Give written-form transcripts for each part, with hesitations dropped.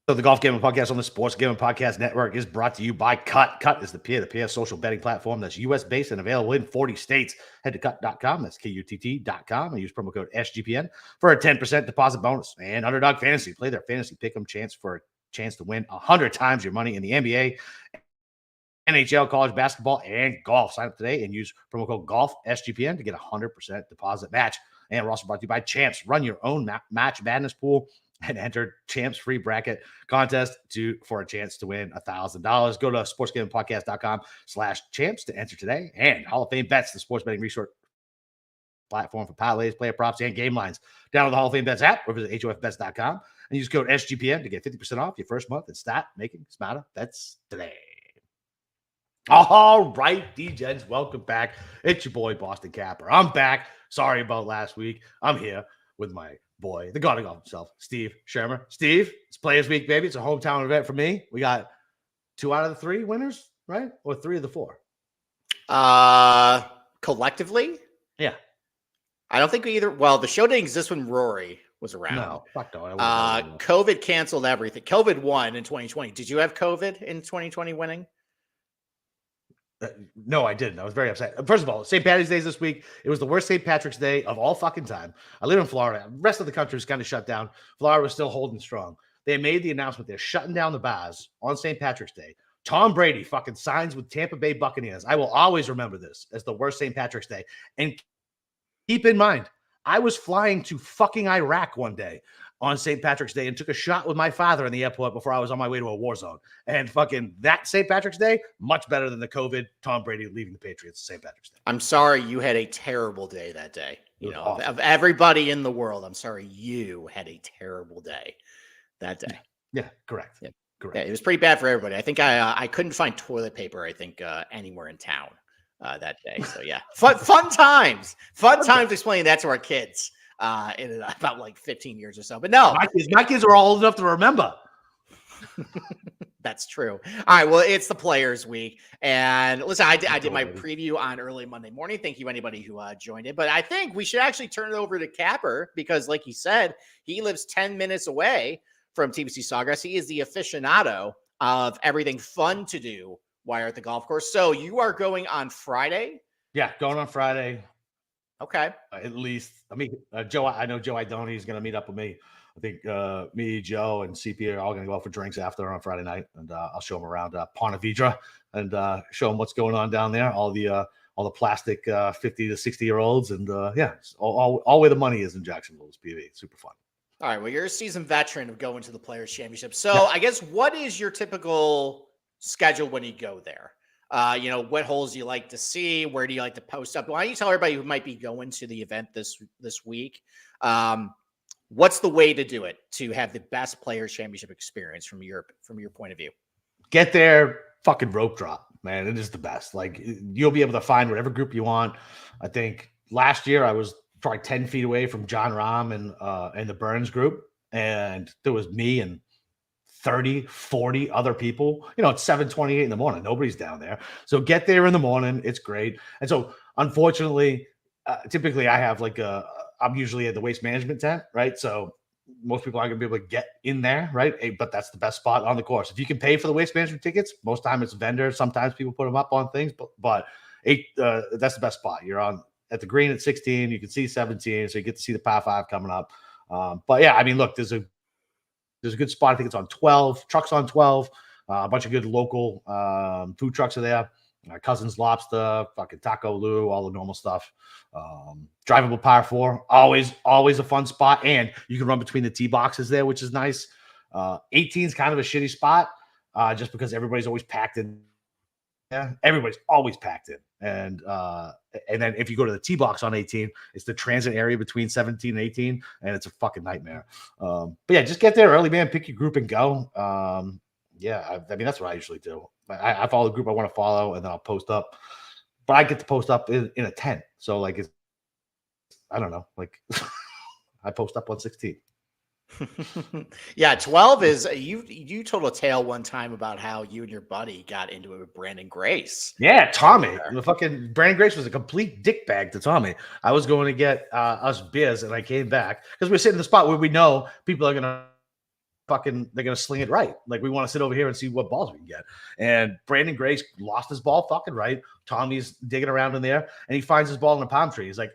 So the Golf Gambling Podcast on the Sports Gambling Podcast Network is brought to you by Cut. Cut is the peer-to-peer social betting platform that's U.S.-based and available in 40 states. Head to cut.com, that's Kutt.com, and use promo code SGPN for a 10% deposit bonus. And Underdog Fantasy, play their fantasy pick'em chance for a chance to win 100 times your money in the NBA, NHL, college basketball, and golf. Sign up today and use promo code GOLF SGPN to get a 100% deposit match. And we're also brought to you by Champs. Run your own match madness pool and enter Champs free bracket contest for a chance to win $1,000. Go to sportsgamblingpodcast.com/champs to enter today. And Hall of Fame Bets, the sports betting resource platform for parlays, player props, and game lines. Download the Hall of Fame Bets app or visit HOFBets.com and use code SGPN to get 50% off your first month and start making smarter bets today. All right, D-Gens, welcome back. It's your boy, Boston Capper. I'm back. Sorry about last week. I'm here with my boy, the god of golf himself, Steve Schirmer. Steve, it's Players Week, baby. It's a hometown event for me. We got 2 out of the 3 winners, right? Or 3 of the 4? Collectively? Yeah. I don't think we either. Well, the show didn't exist when Rory was around. No, fuck no. COVID canceled everything. COVID won in 2020. Did you have COVID in 2020 winning? No, I didn't. I was very upset. First of all, St. Patty's Day is this week. It was the worst St. Patrick's Day of all fucking time. I live in Florida. The rest of the country was kind of shut down. Florida was still holding strong. They made the announcement they're shutting down the bars on St. Patrick's Day. Tom Brady fucking signs with Tampa Bay Buccaneers. I will always remember this as the worst St. Patrick's Day. And keep in mind, I was flying to fucking Iraq one day on St. Patrick's Day and took a shot with my father in the airport before I was on my way to a war zone. And fucking that St. Patrick's Day, much better than the COVID Tom Brady leaving the Patriots St. Patrick's Day. I'm sorry you had a terrible day that day. You know, of everybody in the world, I'm sorry you had a terrible day that day. Yeah, correct. Yeah. Correct. Yeah, it was pretty bad for everybody. I think I couldn't find toilet paper, I think, anywhere in town that day. So yeah, fun times explaining that to our kids. In about like 15 years or so, but no, my kids are all old enough to remember. That's true. All right, well, it's the Players Week, and listen, I did my preview on early Monday morning. Thank you anybody who joined it, but I think we should actually turn it over to Capper because, like he said, he lives 10 minutes away from TPC Sawgrass. He is the aficionado of everything fun to do while you're at the golf course. So you are going on Friday? Yeah, going on Friday. Okay. At least, I mean, Joe, I know Joe Idoni is going to meet up with me. I think me, Joe, and CP are all going to go out for drinks after on Friday night, and I'll show him around Ponte Vedra and show him what's going on down there. All the plastic 50 to 60-year-olds, and yeah, all where the money is in Jacksonville is PV. Super fun. All right. Well, you're a seasoned veteran of going to the Players Championship. So yeah. I guess what is your typical schedule when you go there? What holes do you like to see? Where do you like to post up? Why don't you tell everybody who might be going to the event this week? What's the way to do it to have the best Players Championship experience from your point of view? Get there, fucking rope drop, man. It is the best. Like you'll be able to find whatever group you want. I think last year I was probably 10 feet away from John Rahm and the Burns group, and there was me and 30, 40 other people. It's 7:28 in the morning. Nobody's down there. So get there in the morning. It's great. And so unfortunately, typically I have I'm usually at the waste management tent, right? So most people aren't going to be able to get in there, right? But that's the best spot on the course. If you can pay for the waste management tickets, most time it's vendors. Sometimes people put them up on things, but that's the best spot. You're on at the green at 16. You can see 17, so you get to see the par 5 coming up. But yeah, I mean, look, there's a good spot. I think it's on 12. Trucks on 12. A bunch of good local food trucks are there. Cousin's Lobster, fucking Taco Lou, all the normal stuff. Drivable par 4, always a fun spot. And you can run between the tee boxes there, which is nice. 18 is kind of a shitty spot just because everybody's always packed in. Yeah, everybody's always packed in. And then if you go to the tee box on 18, it's the transit area between 17 and 18, and it's a fucking nightmare. But yeah, just get there early, man. Pick your group and go. Yeah, I mean, that's what I usually do. I follow the group I want to follow, and then I'll post up. But I get to post up in a tent. So, I don't know. I post up on 16. Yeah, 12 is you told a tale one time about how you and your buddy got into it with Brandon Grace. Yeah, Tommy. The fucking Brandon Grace was a complete dickbag to Tommy. I was going to get us beers, and I came back because we're sitting in the spot where we know people are gonna they're gonna sling it right. Like we want to sit over here and see what balls we can get. And Brandon Grace lost his ball fucking right. Tommy's digging around in there, and he finds his ball in a palm tree. He's like,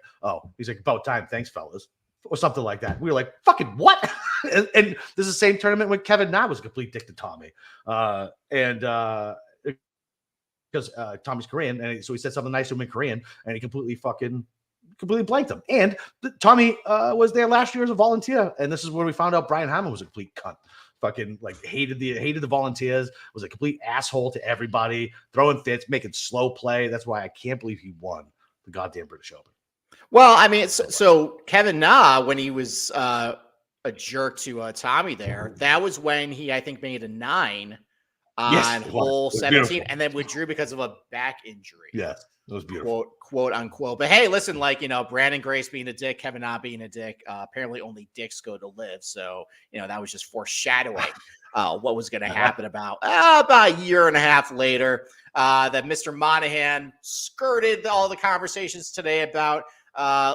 about time, thanks, fellas, or something like that. We were like, fucking what? and this is the same tournament when Kevin Na was a complete dick to Tommy, because Tommy's Korean, and so he said something nice to him in Korean, and he completely blanked him. And Tommy was there last year as a volunteer, and this is where we found out Brian Hammond was a complete cunt. Fucking like hated the volunteers, was a complete asshole to everybody, throwing fits, making slow play. That's why I can't believe he won the goddamn British Open. Well, I mean, so Kevin Na, when he was a jerk to Tommy there, that was when he, I think, made a 9 on hole 17 beautiful. And then withdrew because of a back injury. Yes. It was beautiful. Quote unquote. But hey, listen, Brandon Grace being a dick, Kevin Na being a dick, apparently only dicks go to live. So, that was just foreshadowing what was going to happen about a year and a half later, that Mr. Monahan skirted all the conversations today about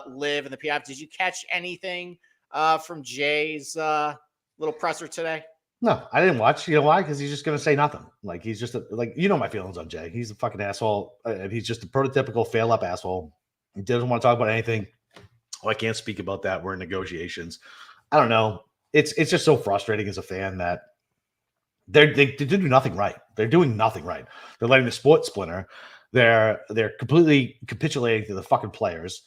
live and the PF. Did you catch anything from Jay's little presser today? No, I didn't watch. You know why? Because he's just going to say nothing. Like, he's just my feelings on Jay. He's a fucking asshole. And he's just a prototypical fail up asshole. He doesn't want to talk about anything. Oh, I can't speak about that. We're in negotiations. I don't know. It's just so frustrating as a fan that they do nothing right. They're doing nothing right. They're letting the sport splinter. They're completely capitulating to the fucking players.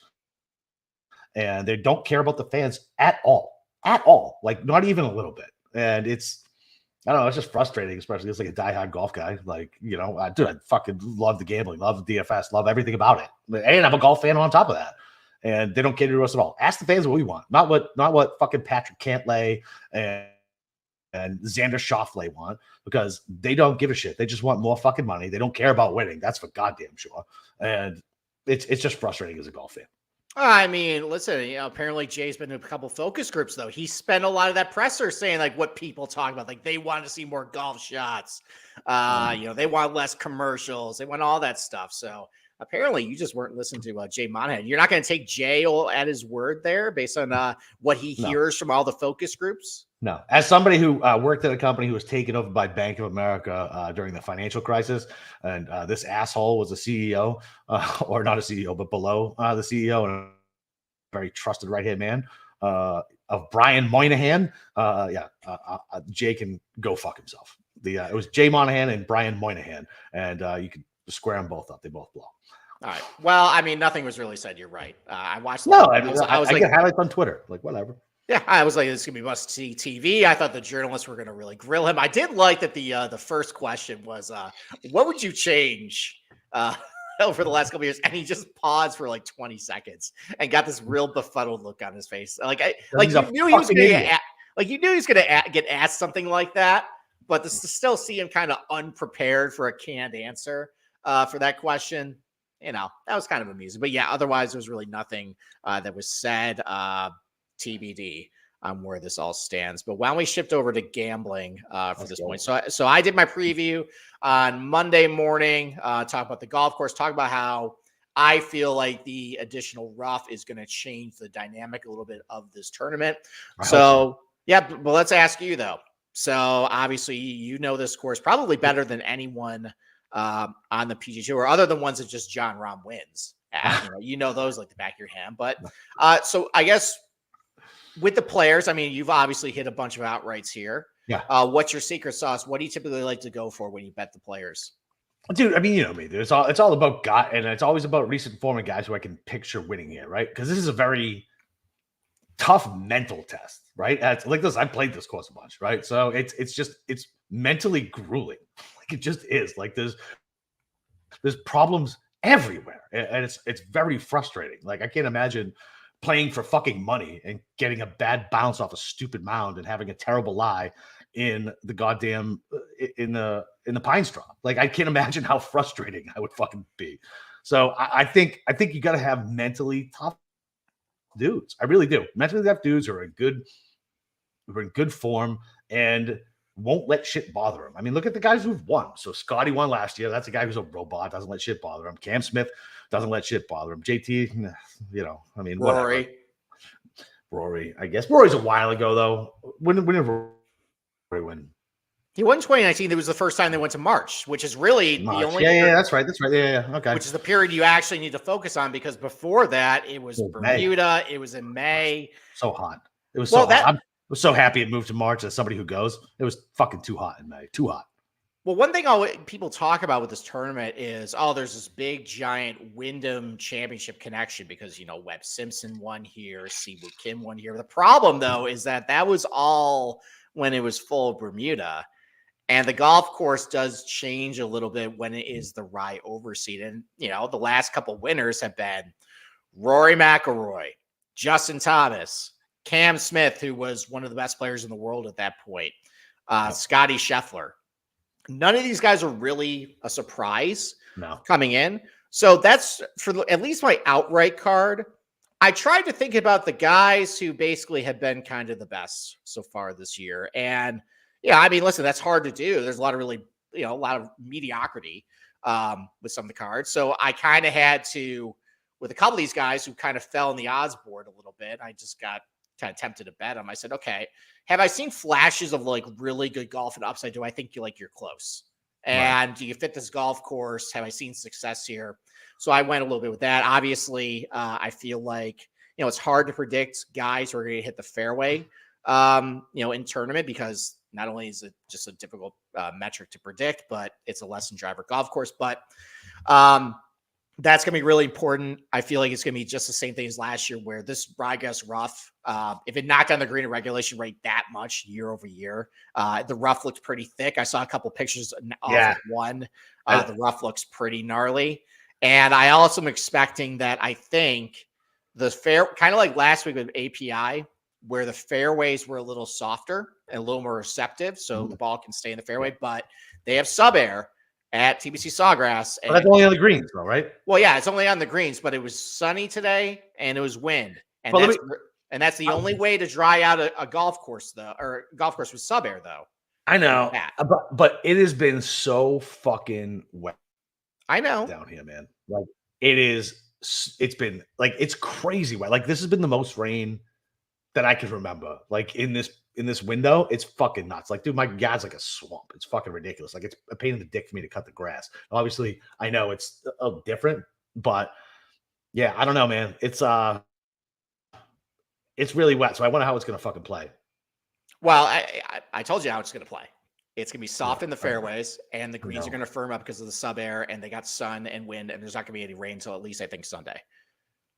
And they don't care about the fans at all. At all. Like, not even a little bit. And it's just frustrating, especially as like a diehard golf guy. Like, dude, I fucking love the gambling, love the DFS, love everything about it. And I'm a golf fan on top of that. And they don't cater to us at all. Ask the fans what we want, not what fucking Patrick Cantlay and Xander Schauffele want, because they don't give a shit. They just want more fucking money. They don't care about winning. That's for goddamn sure. And it's just frustrating as a golf fan. I mean, listen, apparently Jay's been in a couple focus groups, though. He spent a lot of that presser saying, like, what people talk about. Like, they want to see more golf shots. They want less commercials. They want all that stuff. So apparently you just weren't listening to Jay Monahan. You're not going to take Jay at his word there based on what he hears from all the focus groups? No. As somebody who worked at a company who was taken over by Bank of America during the financial crisis, and this asshole was a CEO, or not a CEO, but below the CEO, and a very trusted right-hand man of Brian Moynihan. Jay can go fuck himself. It was Jay Monahan and Brian Moynihan, and you could square them both up. They both blow. All right. Well, I mean, nothing was really said. You're right. I watched. I get highlights on Twitter. Like, whatever. Yeah, I was like, this is going to be must-see TV. I thought the journalists were going to really grill him. I did like that the first question was, what would you change over the last couple of years? And he just paused for like 20 seconds and got this real befuddled look on his face. You knew he was going to get asked something like that, but to still see him kind of unprepared for a canned answer for that question, that was kind of amusing. But yeah, otherwise, there was really nothing that was said. TBD on where this all stands. But why don't we shift over to gambling for this point? So I did my preview on Monday morning, talk about the golf course, talk about how I feel like the additional rough is going to change the dynamic a little bit of this tournament. But let's ask you though. So obviously you know this course probably better than anyone on the PGA Tour, other than ones that just Jon Rahm wins. Those like the back of your hand. But so I guess with the players, I mean, you've obviously hit a bunch of outrights here. Yeah. What's your secret sauce? What do you typically like to go for when you bet the players? Dude, I mean, you know me. It's all about gut, and it's always about recent form of guys who I can picture winning here, right? Because this is a very tough mental test, right? It's like this. I've played this course a bunch, right? So it's mentally grueling. Like, it just is. Like, there's problems everywhere, and it's very frustrating. Like, I can't imagine playing for fucking money and getting a bad bounce off a stupid mound and having a terrible lie in the goddamn in the pine straw. Like, I can't imagine how frustrating I would fucking be. So I think you got to have mentally tough dudes. I really do. Mentally tough dudes who are in good form and won't let shit bother him. I mean, look at the guys who've won. So Scotty won last year. That's a guy who's a robot, doesn't let shit bother him. Cam Smith doesn't let shit bother him. JT, I mean, whatever. Rory, I guess. Rory's a while ago, though. When did win. He won 2019. It was the first time they went to March, which is really March. the only. Yeah, that's right. Yeah. Okay. Which is the period you actually need to focus on, because before that it was Bermuda. It was in May. So hot. It was so hot. I was so happy it moved to March as somebody who goes. It was fucking too hot in May. Too hot. Well, one thing people talk about with this tournament is, there's this big, giant Wyndham Championship connection because, Webb Simpson won here, Siwoo Kim won here. The problem, though, is that was all when it was full of Bermuda. And the golf course does change a little bit when it is the Rye overseed. And, the last couple winners have been Rory McIlroy, Justin Thomas, Cam Smith, who was one of the best players in the world at that point, Scotty Scheffler. None of these guys are really a surprise coming in. So that's for at least my outright card. I tried to think about the guys who basically have been kind of the best so far this year. And yeah, I mean, listen, that's hard to do. There's a lot of really, a lot of mediocrity with some of the cards. So I kind of had to, with a couple of these guys who kind of fell in the odds board a little bit, I just got kind of tempted to bet them. I said, okay, have I seen flashes of like really good golf and upside? Do I think you're close? And do you fit this golf course? Have I seen success here? So I went a little bit with that. Obviously, I feel like, it's hard to predict guys who are going to hit the fairway, in tournament, because not only is it just a difficult metric to predict, but it's a lesson driver golf course. But that's going to be really important. I feel like it's going to be just the same thing as last year, where this Ryegrass rough, if it knocked down the green and regulation rate that much year over year, the rough looks pretty thick. I saw a couple pictures of one. The rough looks pretty gnarly. And I also am expecting that, I think the fair, kind of like last week with API, where the fairways were a little softer and a little more receptive, so the ball can stay in the fairway, but they have sub air at TPC Sawgrass. And that's only on the greens, though, right? Well, yeah, it's only on the greens, but it was sunny today and it was wind. And that's the only way to dry out a golf course, though, or golf course with sub air, though. I know, but it has been so fucking wet. I know down here, man. Like it's been like, it's crazy wet. Like, this has been the most rain that I can remember. Like in this window, it's fucking nuts. Like, dude, my yard's like a swamp. It's fucking ridiculous. Like, it's a pain in the dick for me to cut the grass. Obviously, I know it's different, but yeah, I don't know, man. It's really wet. So I wonder how it's gonna fucking play. Well, I told you how it's gonna play. It's gonna be soft in the fairways, and the greens are gonna firm up because of the sub air, and they got sun and wind, and there's not gonna be any rain until at least I think Sunday.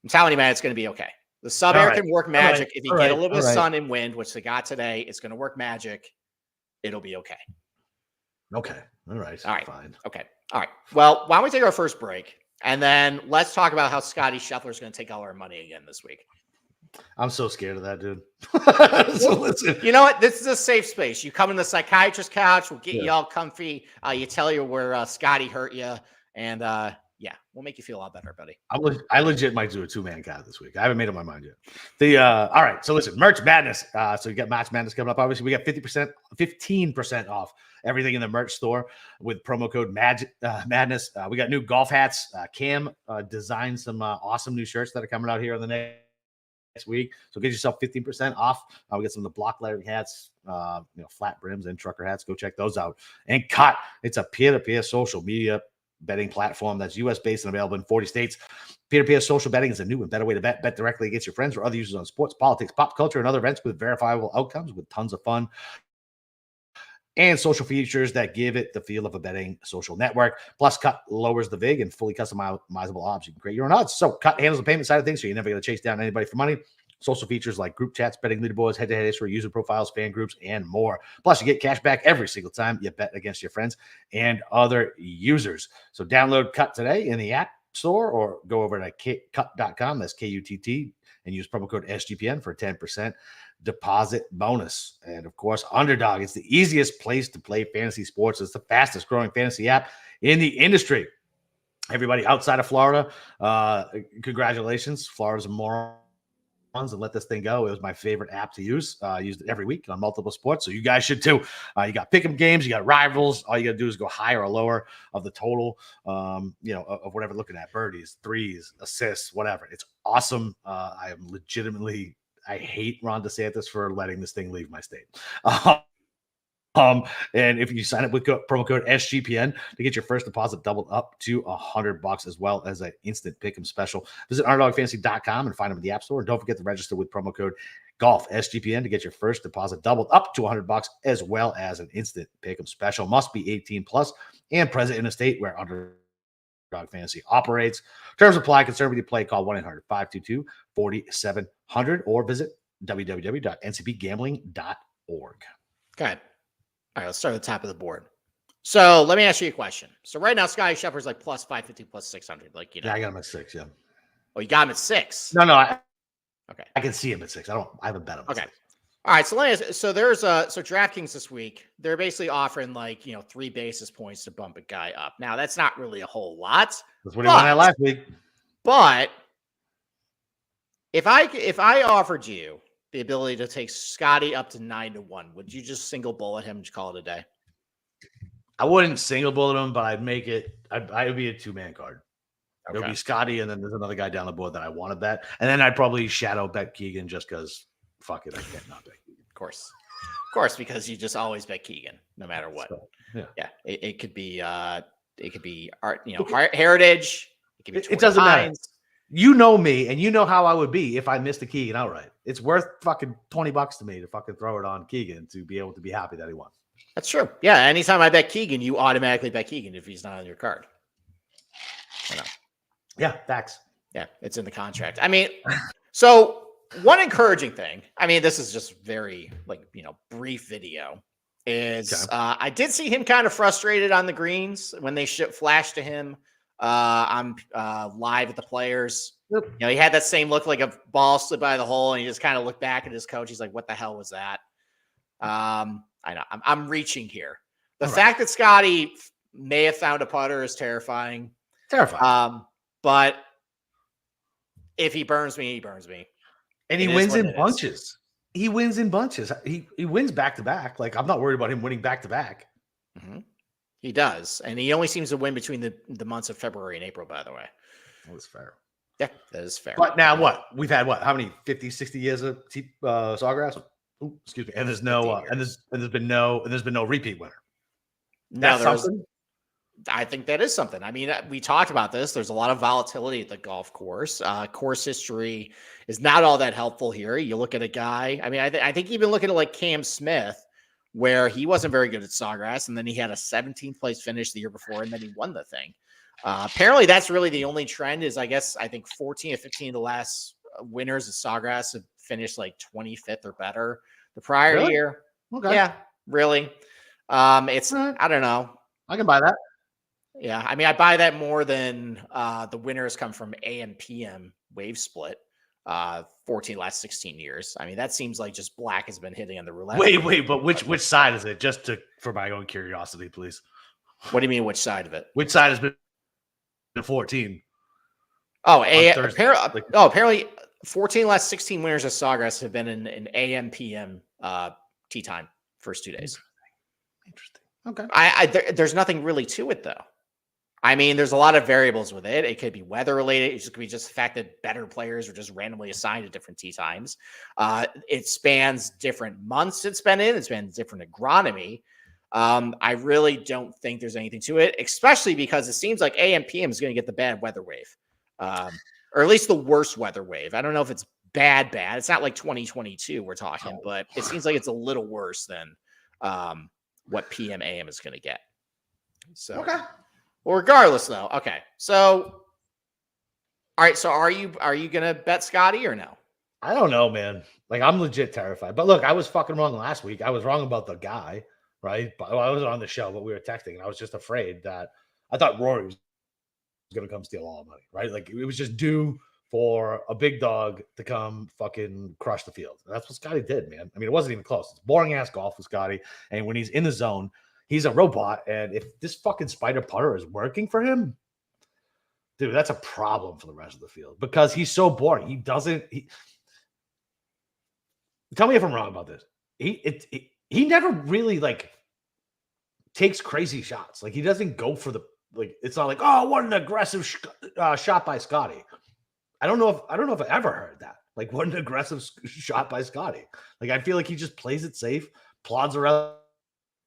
I'm telling you, man, it's gonna be okay. The sub air can work magic. If you get a little bit of sun and wind, which they got today, it's going to work magic. It'll be okay. Okay. All right. Fine. Okay. All right. Well, why don't we take our first break, and then let's talk about how Scotty Scheffler is going to take all our money again this week. I'm so scared of that, dude. So listen. You know what? This is a safe space. You come in the psychiatrist couch. We'll get you all comfy. You tell you where Scotty hurt you, and yeah, we'll make you feel a lot better, buddy. I legit might do a 2-man card this week. I haven't made up my mind yet. All right. So listen, Merch Madness. So you got March Madness coming up. Obviously, we got 15% off everything in the merch store with promo code Madness. We got new golf hats. Cam designed some awesome new shirts that are coming out here in the next week. So get yourself 15% off. We got some of the block lettering hats, flat brims and trucker hats. Go check those out. And Cut. It's a peer-to-peer social media betting platform that's U.S. based and available in 40 states. Peer-to-peer social betting is a new and better way to bet. Bet directly against your friends or other users on sports, politics, pop culture, and other events with verifiable outcomes with tons of fun and social features that give it the feel of a betting social network. Plus, Cut lowers the VIG and fully customizable odds. You can create your own odds. So Cut handles the payment side of things, so you're never going to chase down anybody for money. Social features like group chats, betting leaderboards, head-to-head history, user profiles, fan groups, and more. Plus, you get cash back every single time you bet against your friends and other users. So download Cut today in the App Store or go over to cut.com, that's Kutt, and use promo code SGPN for a 10% deposit bonus. And, of course, Underdog. It's the easiest place to play fantasy sports. It's the fastest growing fantasy app in the industry. Everybody outside of Florida, congratulations. Florida's a moron. And let this thing go. It was my favorite app to use. I used it every week on multiple sports, so you guys should too. You got pick'em games, you got rivals. All you got to do is go higher or lower of the total, of whatever looking at, birdies, threes, assists, whatever. It's awesome. I am legitimately, I hate Ron DeSantis for letting this thing leave my state. And if you sign up with promo code SGPN to get your first deposit doubled up to $100, as well as an instant pick'em special. Visit underdogfantasy.com and find them in the App Store. And don't forget to register with promo code Golf SGPN to get your first deposit doubled up to $100, as well as an instant pick'em special. Must be 18 plus and present in a state where Underdog Fantasy operates. Terms apply. Conservative play. Call 1-800-522-4700 or visit www.ncpgambling.org. Okay. All right, let's start at the top of the board. So let me ask you a question. So right now, Scotty Scheffler's like plus 550, plus 600. Like, Yeah, I got him at 6. Yeah. Oh, you got him at 6. No. Okay. I can see him at 6. I haven't bet him. Okay. All right. So there's DraftKings this week, they're basically offering 3 basis points to bump a guy up. Now that's not really a whole lot. That's what he won at last week. But if I offered you the ability to take Scotty up to 9-1, would you just single bullet him and just call it a day? I wouldn't single bullet him, but I'd make it. I would be a 2-man card. Okay. It would be Scotty, and then there's another guy down the board that I want to bet, and then I'd probably shadow bet Keegan just because. Fuck it, I can't not bet Keegan. Of course, because you just always bet Keegan, no matter what. So, yeah. It could be art, heritage. It could be. It doesn't matter. You know me, and you know how I would be if I missed a Keegan outright. It's worth fucking $20 to me to fucking throw it on Keegan to be able to be happy that he won. That's true. Yeah, anytime I bet Keegan, you automatically bet Keegan if he's not on your card. I know. Yeah, facts. Yeah, it's in the contract. I mean, so one encouraging thing, I mean, this is just very brief video, is I did see him kind of frustrated on the greens when they flashed to him. I'm live at the Players. Yep. He had that same look like a ball slid by the hole, and he just kind of looked back at his coach. He's like, "What the hell was that?" I know I'm reaching here. The fact that Scotty may have found a putter is terrifying. But if he burns me, he burns me, and he wins in bunches. He wins in bunches. He wins back to back. Like, I'm not worried about him winning back to back. Mm-hmm. He does. And he only seems to win between the months of February and April, by the way. That's fair. Yeah, that is fair. But now what? We've had how many 50, 60 years of Sawgrass? Ooh, excuse me. And there's no there's been no repeat winner. That's something. I think that is something. I mean, we talked about this. There's a lot of volatility at the golf course. Course history is not all that helpful here. You look at a guy. I mean, I think even looking at like Cam Smith, where he wasn't very good at Sawgrass, and then he had a 17th place finish the year before, and then he won the thing. Apparently, that's really the only trend is, I think 14 or 15 of the last winners of Sawgrass have finished like 25th or better the prior year. Okay. Yeah, really. It's, I don't know. I can buy that. Yeah, I mean, I buy that more than the winners come from AM PM wave split. 14 last 16 years. I mean, that seems like just black has been hitting on the roulette. Wait, but which side is it? Just for my own curiosity, please. What do you mean, which side of it? Which side has been 14? Oh, apparently 14 last 16 winners of Sawgrass have been in AM PM tee time first 2 days. Interesting. Okay. There's nothing really to it though. I mean, there's a lot of variables with it. It could be weather related. It could be just the fact that better players are just randomly assigned at different tee times. It spans different months it's been in. It's been different agronomy. I really don't think there's anything to it, especially because it seems like AM PM is going to get the bad weather wave, or at least the worst weather wave. I don't know if it's bad. It's not like 2022 we're talking, but it seems like it's a little worse than what PM AM is going to get. So, okay. Well, regardless, though, okay. So, all right. So, are you gonna bet Scotty or no? I don't know, man. Like, I'm legit terrified. But look, I was fucking wrong last week. I was wrong about the guy, right? But I wasn't on the show, but we were texting, and I was just afraid that I thought Rory was gonna come steal all the money, right? Like, it was just due for a big dog to come fucking crush the field. And that's what Scotty did, man. I mean, it wasn't even close. It's boring ass golf with Scotty, and when he's in the zone, he's a robot, and if this fucking spider putter is working for him, dude, that's a problem for the rest of the field because he's so boring. He doesn't. Tell me if I'm wrong about this. He never really takes crazy shots. Like, he doesn't go for it's not like, oh, what an aggressive shot by Scotty. I don't know if I ever heard that. Like, what an aggressive shot by Scotty. Like, I feel like he just plays it safe, plods around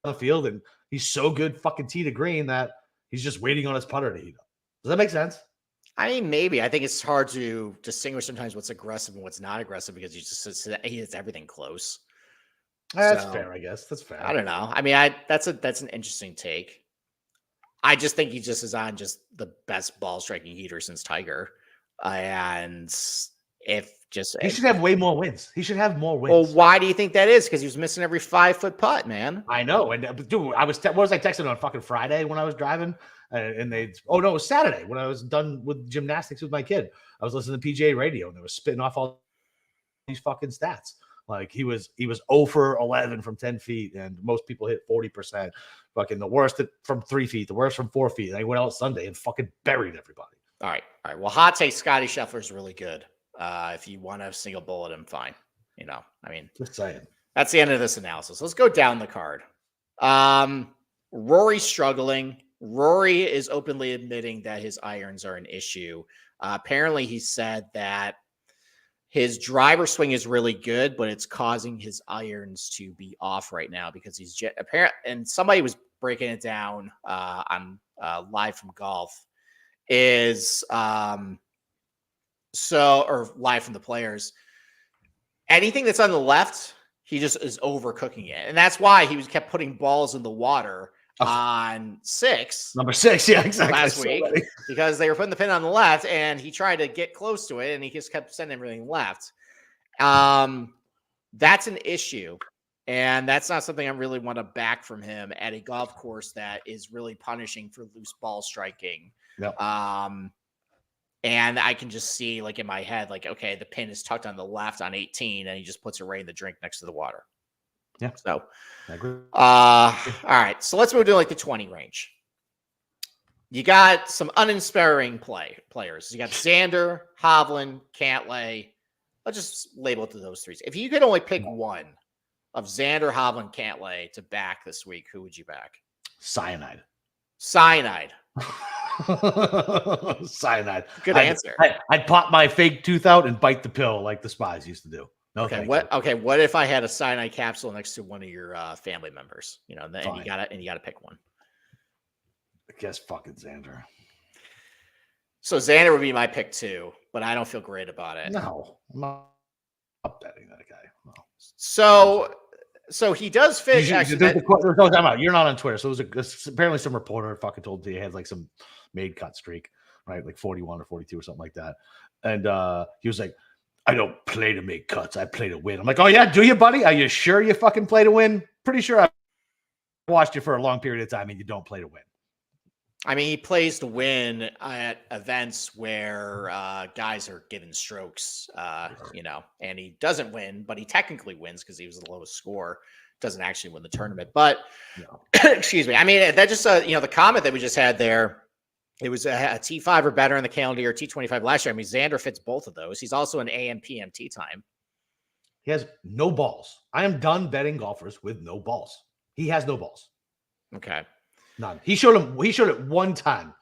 the field, and he's so good fucking tee to green that he's just waiting on his putter to heat up. Does that make sense? I mean, maybe. I think it's hard to distinguish sometimes what's aggressive and what's not aggressive because he hits everything close. That's fair, I guess. That's fair. I don't know. I mean, that's an interesting take. I just think he just is on just the best ball striking heater since Tiger. And he should have way more wins. He should have more wins. Well, why do you think that is? Because he was missing every 5-foot putt, man. I know. And dude, what was I texting on fucking Friday when I was driving? And it was Saturday when I was done with gymnastics with my kid. I was listening to PGA radio and they were spitting off all these fucking stats. Like he was 0 for 11 from 10 feet, and most people hit 40%. Fucking the worst from 3 feet, the worst from 4 feet. And he went out Sunday and fucking buried everybody. All right. Well, hot take, Scotty Scheffler is really good. If you want to single bullet him, fine. I mean, just saying. That's the end of this analysis. Let's go down the card. Rory's struggling. Rory is openly admitting that his irons are an issue. Apparently, he said that his driver swing is really good, but it's causing his irons to be off right now because he's and somebody was breaking it down on Live from Golf or Live from the Players. Anything that's on the left, he just is overcooking it. And that's why he kept putting balls in the water on number 6, yeah, exactly. Last week, because they were putting the pin on the left, and he tried to get close to it, and he just kept sending everything left. That's an issue, and that's not something I really want to back from him at a golf course that is really punishing for loose ball striking. Yep. And I can just see, like, in my head, like, okay, the pin is tucked on the left on 18, and he just puts it right in the drink next to the water. Yeah. So, I agree. All right. So let's move to like the 20 range. You got some uninspiring players. You got Xander, Hovland, Cantlay. Let's just label it to those three. If you could only pick one of Xander, Hovland, Cantlay to back this week, who would you back? Cyanide. Cyanide. Good answer. I'd pop my fake tooth out and bite the pill like the spies used to do. No, okay. What if I had a cyanide capsule next to one of your family members? And you gotta pick one. I guess fucking Xander. So Xander would be my pick too, but I don't feel great about it. No, I'm not betting that guy. No. So he does fit. You're not on Twitter, so it was apparently some reporter fucking told he had like some made cut streak, right? Like 41 or 42 or something like that, and he was like, I don't play to make cuts. I play to win. I'm like, oh, yeah? Do you, buddy? Are you sure you fucking play to win? Pretty sure I've watched you for a long period of time and you don't play to win. I mean, he plays to win at events where guys are given strokes, and he doesn't win, but he technically wins because he was the lowest score. Doesn't actually win the tournament. But, excuse me. I mean, that just, the comment that we just had there, it was a T5 or better in the calendar year, T25 last year. I mean, Xander fits both of those. He's also an AM PM tee time. He has no balls. I am done betting golfers with no balls. He has no balls. Okay. None. He showed it one time.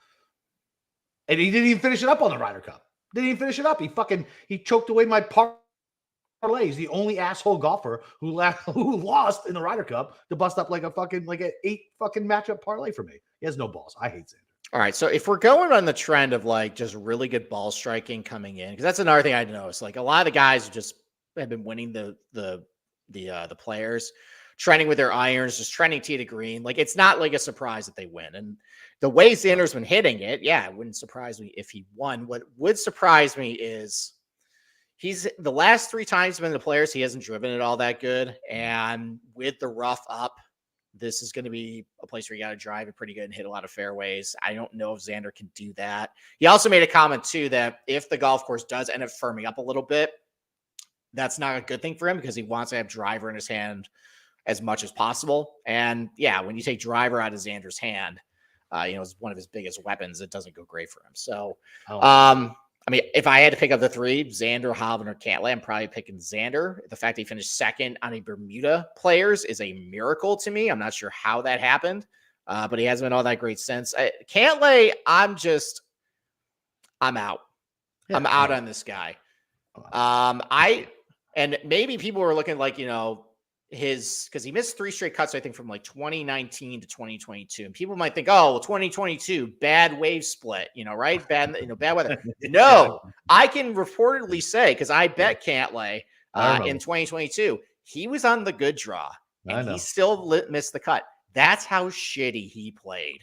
And he didn't even finish it up on the Ryder Cup. Didn't even finish it up. He choked away my parlay. He's the only asshole golfer who lost in the Ryder Cup to bust up like an 8 fucking matchup parlay for me. He has no balls. I hate Xander. All right, so if we're going on the trend of like just really good ball striking coming in, because that's another thing I noticed. Like a lot of the guys just have been winning the players, trending with their irons, just trending tee to green. Like it's not like a surprise that they win. And the way Xander's been hitting it, it wouldn't surprise me if he won. What would surprise me is he's the last 3 times he's been the players, he hasn't driven it all that good. And with the rough up, this is going to be a place where you got to drive it pretty good and hit a lot of fairways. I don't know if Xander can do that. He also made a comment too that if the golf course does end up firming up a little bit, that's not a good thing for him because he wants to have driver in his hand as much as possible. And when you take driver out of Xander's hand, it's one of his biggest weapons. It doesn't go great for him. So, I mean, if I had to pick up the 3, Xander, Hovland, or Cantlay, I'm probably picking Xander. The fact that he finished second on a Bermuda Players is a miracle to me. I'm not sure how that happened, but he hasn't been all that great since. Cantlay, I'm out. Yeah, I'm out on this guy. And maybe people were looking like, because he missed 3 straight cuts, I think, from like 2019 to 2022. And people might think, oh, well, 2022, bad wave split, right? Bad weather. No, I can reportedly say, because I bet Cantlay in 2022, he was on the good draw and he still missed the cut. That's how shitty he played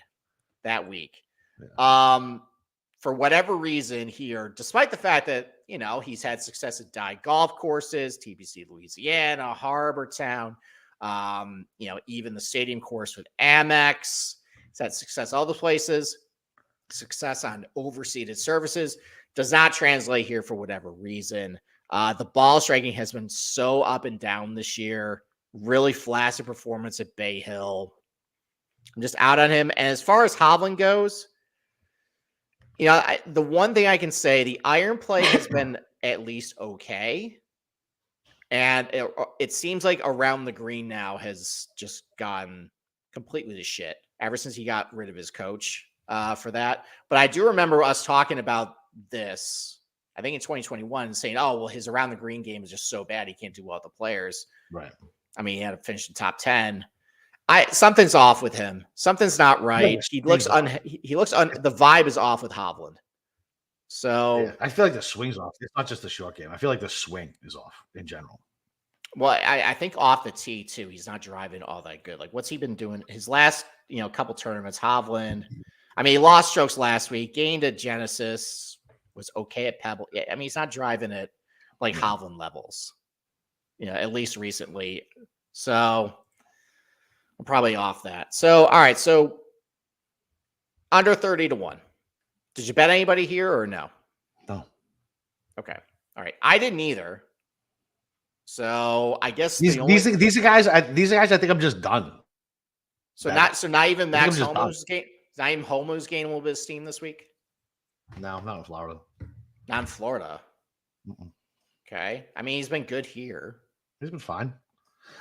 that week. Yeah. For whatever reason here, despite the fact that, he's had success at Dye golf courses, TPC Louisiana, Harbor Town, even the stadium course with Amex. He's had success all the places, success on overseeded services. Does not translate here for whatever reason. The ball striking has been so up and down this year. Really flaccid performance at Bay Hill. I'm just out on him. And as far as Hovland goes, the one thing I can say, the iron play has been at least okay. And it seems like around the green now has just gone completely to shit ever since he got rid of his coach for that. But I do remember us talking about this, I think in 2021, saying, oh, well, his around the green game is just so bad he can't do well with the players. Right. I mean, he had to finish in top 10. Something's off with him. Something's not right. He looks the vibe is off with Hovland. So yeah, I feel like the swing's off. It's not just the short game. I feel like the swing is off in general. Well, I think off the tee too. He's not driving all that good. Like, what's he been doing? His last, couple tournaments, Hovland. I mean, he lost strokes last week, gained at Genesis, was okay at Pebble. Yeah, I mean, he's not driving it like Hovland levels, at least recently. So I'm probably off that. So, all right. So under 30-1. Did you bet anybody here or no? No. Okay. All right. I didn't either. So I guess these guys, I think I'm just done. So not even Max Homo's game. Not even Homo's gained a little bit of steam this week. No, not in Florida. Not in Florida. Mm-mm. Okay. I mean, he's been good here. He's been fine.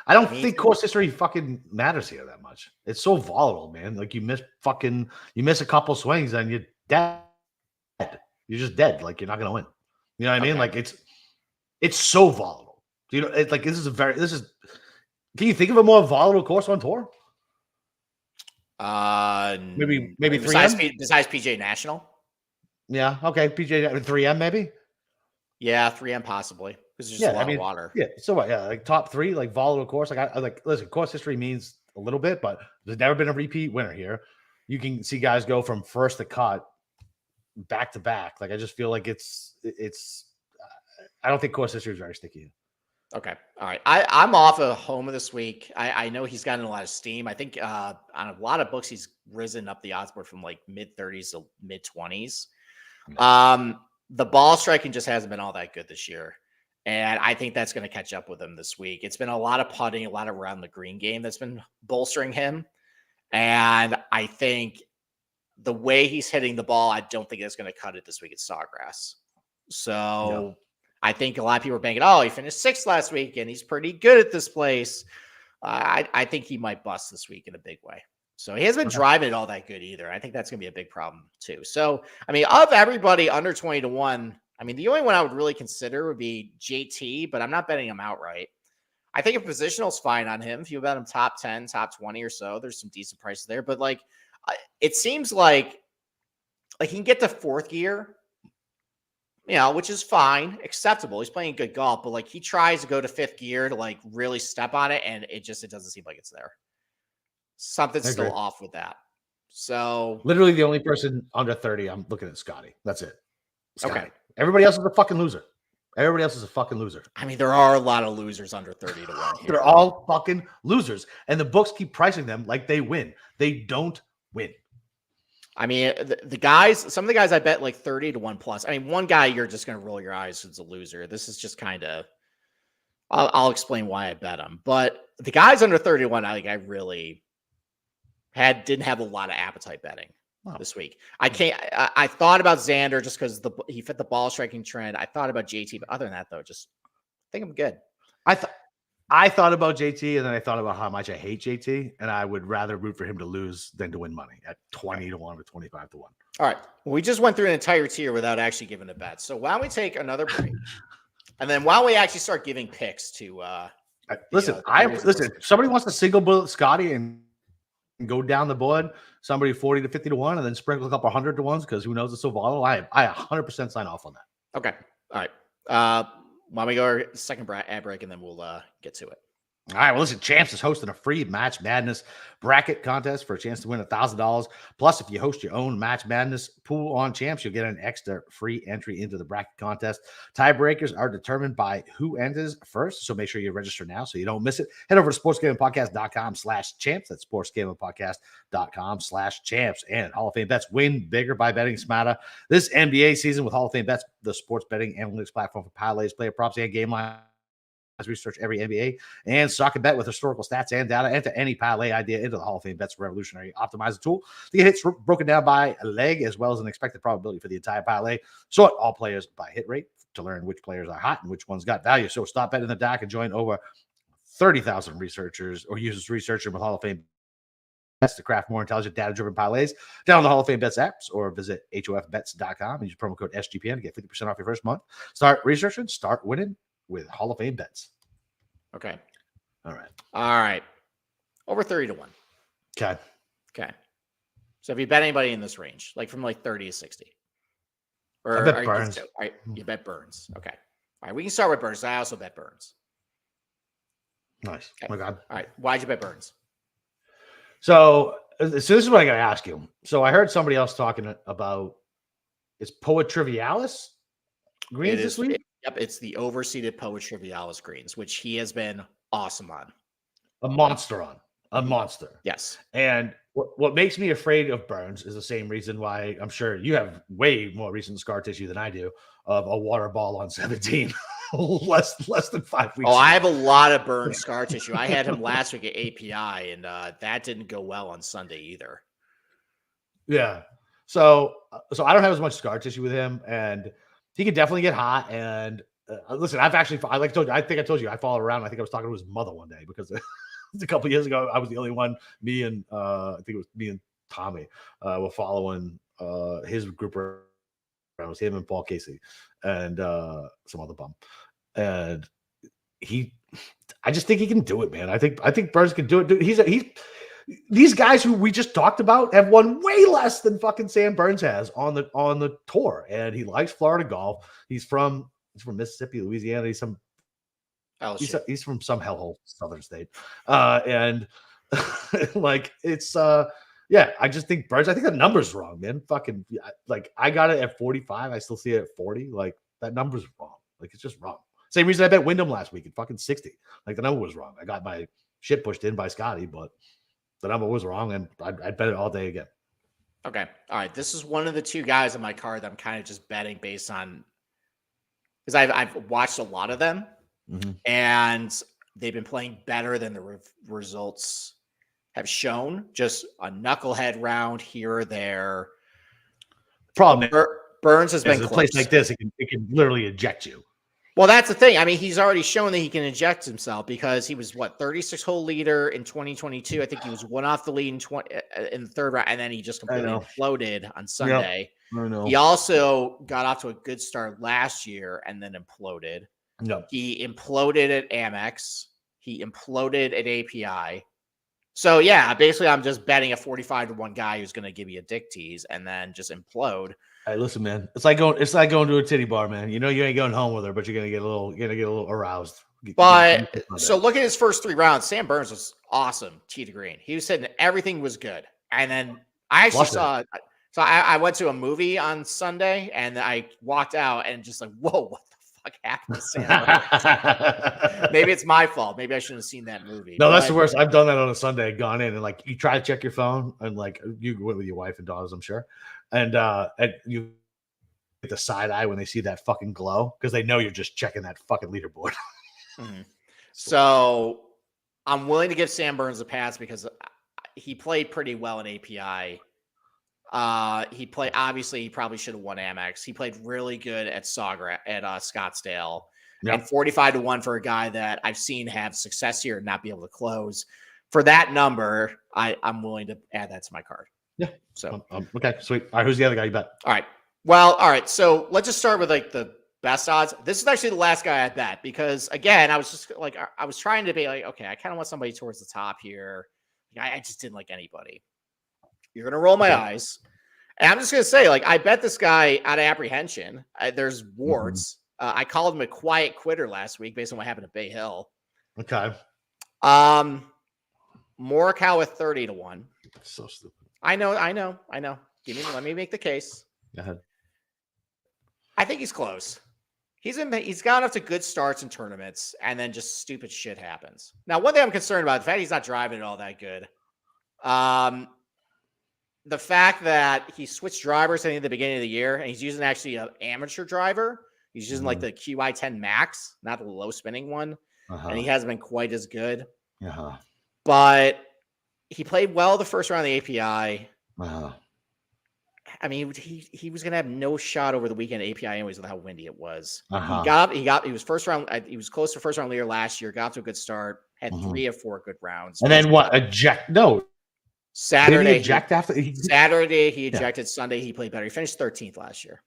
I don't think course history fucking matters here that much. It's so volatile, man. Like you miss a couple swings and you're dead. You're just dead. Like you're not gonna win. You know what I mean? Like it's so volatile. It's like this is. Can you think of a more volatile course on tour? Maybe besides PGA National. Yeah. Okay. PGA 3M maybe. Yeah, 3M possibly. Because there's just a lot of water. Yeah. So what? Yeah, like top 3, like volatile course. Like I listen. Course history means a little bit, but there's never been a repeat winner here. You can see guys go from first to cut, back to back. Like I just feel like it's. I don't think course history is very sticky. Okay. All right. I'm off of Homa this week. I know he's gotten a lot of steam. I think on a lot of books, he's risen up the odds board from like mid-30s to mid-20s. The ball striking just hasn't been all that good this year. And I think that's going to catch up with him this week. It's been a lot of putting, a lot of around the green game that's been bolstering him. And I think the way he's hitting the ball, I don't think it's going to cut it this week at Sawgrass. So I think a lot of people are banking, he finished 6th last week and he's pretty good at this place. I think he might bust this week in a big way. So he hasn't been driving it all that good either. I think that's going to be a big problem too. So, I mean, of everybody under 20-1, I mean, the only one I would really consider would be JT, but I'm not betting him outright. I think a positional's fine on him. If you bet him top 10, top 20 or so, there's some decent prices there. But like, it seems like he can get to 4th gear, which is fine, acceptable. He's playing good golf, but like he tries to go to 5th gear to like really step on it, and it doesn't seem like it's there. Something's still off with that. So literally the only person under 30, I'm looking at Scotty. That's it. Scotty. Okay. Everybody else is a fucking loser. I mean, there are a lot of losers under 30-1 here. They're all fucking losers. And the books keep pricing them like they win. They don't win. I mean, some of the guys I bet like 30-1 plus. I mean, one guy you're just going to roll your eyes as a loser. This is just kind of, I'll explain why I bet him. But the guys under 31, I really didn't have a lot of appetite betting this week. I thought about Xander just because he fit the ball striking trend. I thought about JT, but other than that, though, I think I'm good. I thought about JT, and then I thought about how much I hate JT, and I would rather root for him to lose than to win money at 20-1 or 25-1. All right. We just went through an entire tier without actually giving a bet. So why don't we take another break? And then why don't we actually start giving picks to Listen, if somebody wants to single bullet Scotty and go down the board, somebody 40 to 50 to 1, and then sprinkle a couple 100 to 1s because who knows, it's so volatile. I 100% sign off on that. Okay. All right. Why don't we go our second ad break and then we'll get to it. All right, well, listen, Champs is hosting a free Match Madness bracket contest for a chance to win $1,000. Plus, if you host your own Match Madness pool on Champs, you'll get an extra free entry into the bracket contest. Tiebreakers are determined by who enters first, so make sure you register now so you don't miss it. Head over to sportsgamingpodcast.com/champs. That's sportsgamingpodcast.com/champs. And Hall of Fame Bets, win bigger by betting smarter. This NBA season with Hall of Fame Bets, the sports betting analytics platform for parlays, player props, and game line. Research every NBA and soccer bet with historical stats and data. Enter any parlay idea into the Hall of Fame Bets revolutionary optimizer tool to get hits broken down by a leg as well as an expected probability for the entire parlay. Sort all players by hit rate to learn which players are hot and which ones got value. So stop betting in the dark and join over 30,000 researchers or users researching with Hall of Fame Bets to craft more intelligent data-driven parlays. Download the Hall of Fame Bets apps or visit hofbets.com and use promo code SGPN to get 50% off your first month. Start researching, start winning with Hall of Fame Bets. Okay. All right. Over 30 to 1. Okay. So if you bet anybody in this range, like from like 30 to 60. Or I bet Burns. All right. You bet Burns. Okay. All right. We can start with Burns. I also bet Burns. Nice. Okay. Oh my God. All right. Why'd you bet Burns? So this is what I got to ask you. So I heard somebody else talking about, is Poet Trivialis greens this week? Yep, it's the overseeded Poet Trivialis greens, which he has been awesome on. A monster. Yes. And what makes me afraid of Burns is the same reason why I'm sure you have way more recent scar tissue than I do of a water ball on 17 less than 5 weeks. Oh, I have a lot of Burns scar tissue. I had him last week at API, and that didn't go well on Sunday either. Yeah. So I don't have as much scar tissue with him, and he can definitely get hot. And listen, I think I told you, I followed around. I think I was talking to his mother one day because a couple of years ago, I was the only one, I think it was me and Tommy were following his group. It was him and Paul Casey and some other bum. And I just think he can do it, man. I think Burns can do it. Dude, these guys who we just talked about have won way less than fucking Sam Burns has on the tour, and he likes Florida golf. He's from Mississippi, Louisiana. He's from some hellhole southern state, and like it's yeah. I just think Burns. I think the number's wrong, man. Fucking like I got it at 45. I still see it at 40. Like that number's wrong. Like it's just wrong. Same reason I bet Wyndham last week at fucking 60. Like the number was wrong. I got my shit pushed in by Scotty, but the number was wrong, and I'd bet it all day again. Okay. All right. This is one of the two guys on my card that I'm kind of just betting based on, because I've watched a lot of them, and they've been playing better than the results have shown. Just a knucklehead round here or there. Problem Burns has been a close. Place like this, it can literally eject you. Well, that's the thing. I mean, he's already shown that he can inject himself because he was 36-hole leader in 2022. I think he was one off the lead in the third round, and then he just completely imploded on Sunday. Yep. I know. He also got off to a good start last year and then imploded. Yep. He imploded at Amex. He imploded at API. So yeah, basically, I'm just betting a 45 to 1 guy who's going to give you a dick tease and then just implode. Hey, listen, man. It's like going to a titty bar, man. You know you ain't going home with her, but you're gonna get a little aroused. But so look at his first 3 rounds. Sam Burns was awesome, tee to green. He was saying everything was good, and then I actually saw. So I went to a movie on Sunday, and I walked out and just like, whoa, what the fuck happened to Sam Burns? Maybe it's my fault. Maybe I shouldn't have seen that movie. No, that's the worst. I've done that on a Sunday. Gone in and like you try to check your phone, and like you went with your wife and daughters, I'm sure. And you get the side eye when they see that fucking glow because they know you're just checking that fucking leaderboard. So I'm willing to give Sam Burns a pass because he played pretty well in API. Obviously he probably should have won Amex. He played really good at Sawgrass at Scottsdale. Yep. And 45 to 1 for a guy that I've seen have success here and not be able to close. For that number, I'm willing to add that to my card. Yeah. So okay, sweet. All right, who's the other guy you bet? All right. Well, all right. So let's just start with like the Best odds. This is actually the last guy I bet because again, I was just like, I was trying to be like, okay, I kind of want somebody towards the top here. I just didn't like anybody. You're gonna roll my eyes, and I'm just gonna say, like, I bet this guy out of apprehension. There's warts. I called him a quiet quitter last week based on what happened at Bay Hill. Okay. Morikawa 30-1. So stupid. I know. Let me make the case. Go ahead. I think he's close. He's got enough to good starts in tournaments, and then just stupid shit happens. Now, one thing I'm concerned about, the fact he's not driving it all that good. The fact that he switched drivers at the beginning of the year, and he's using actually an amateur driver. He's using like the QI10 Max, not the low spinning one, and he hasn't been quite as good. But he played well the first round of the API. I mean, he was gonna have no shot over the weekend at API anyways with how windy it was. He was first round. He was close to first round leader last year. Got to a good start. Had 3 of 4 good rounds. And then what? No. Saturday. He eject after Saturday he ejected. Sunday he played better. He finished 13th last year.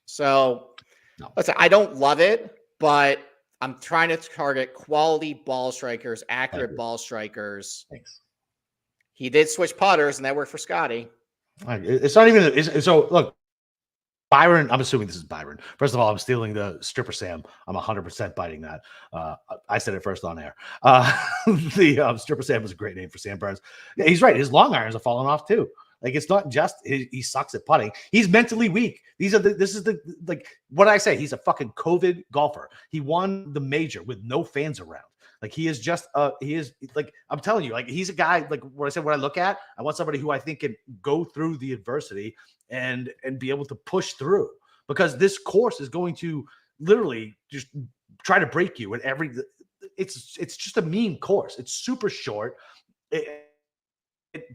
So listen, I don't love it, but I'm trying to target quality ball strikers, accurate ball strikers. Thanks. He did switch putters, and that worked for Scotty. It's not even so. Look, Byron. I'm assuming this is Byron. First of all, I'm stealing the stripper Sam. I'm 100% biting that. I said it first on air. The stripper Sam is a great name for Sam Burns. Yeah, he's right. His long irons are falling off too. Like it's not just he sucks at putting. He's mentally weak. This is what I say. He's a fucking COVID golfer. He won the major with no fans around. Like he is just I'm telling you, like he's a guy like what I said. What I look at, I want somebody who I think can go through the adversity and be able to push through, because this course is going to literally just try to break you at every. It's just a mean course. It's super short.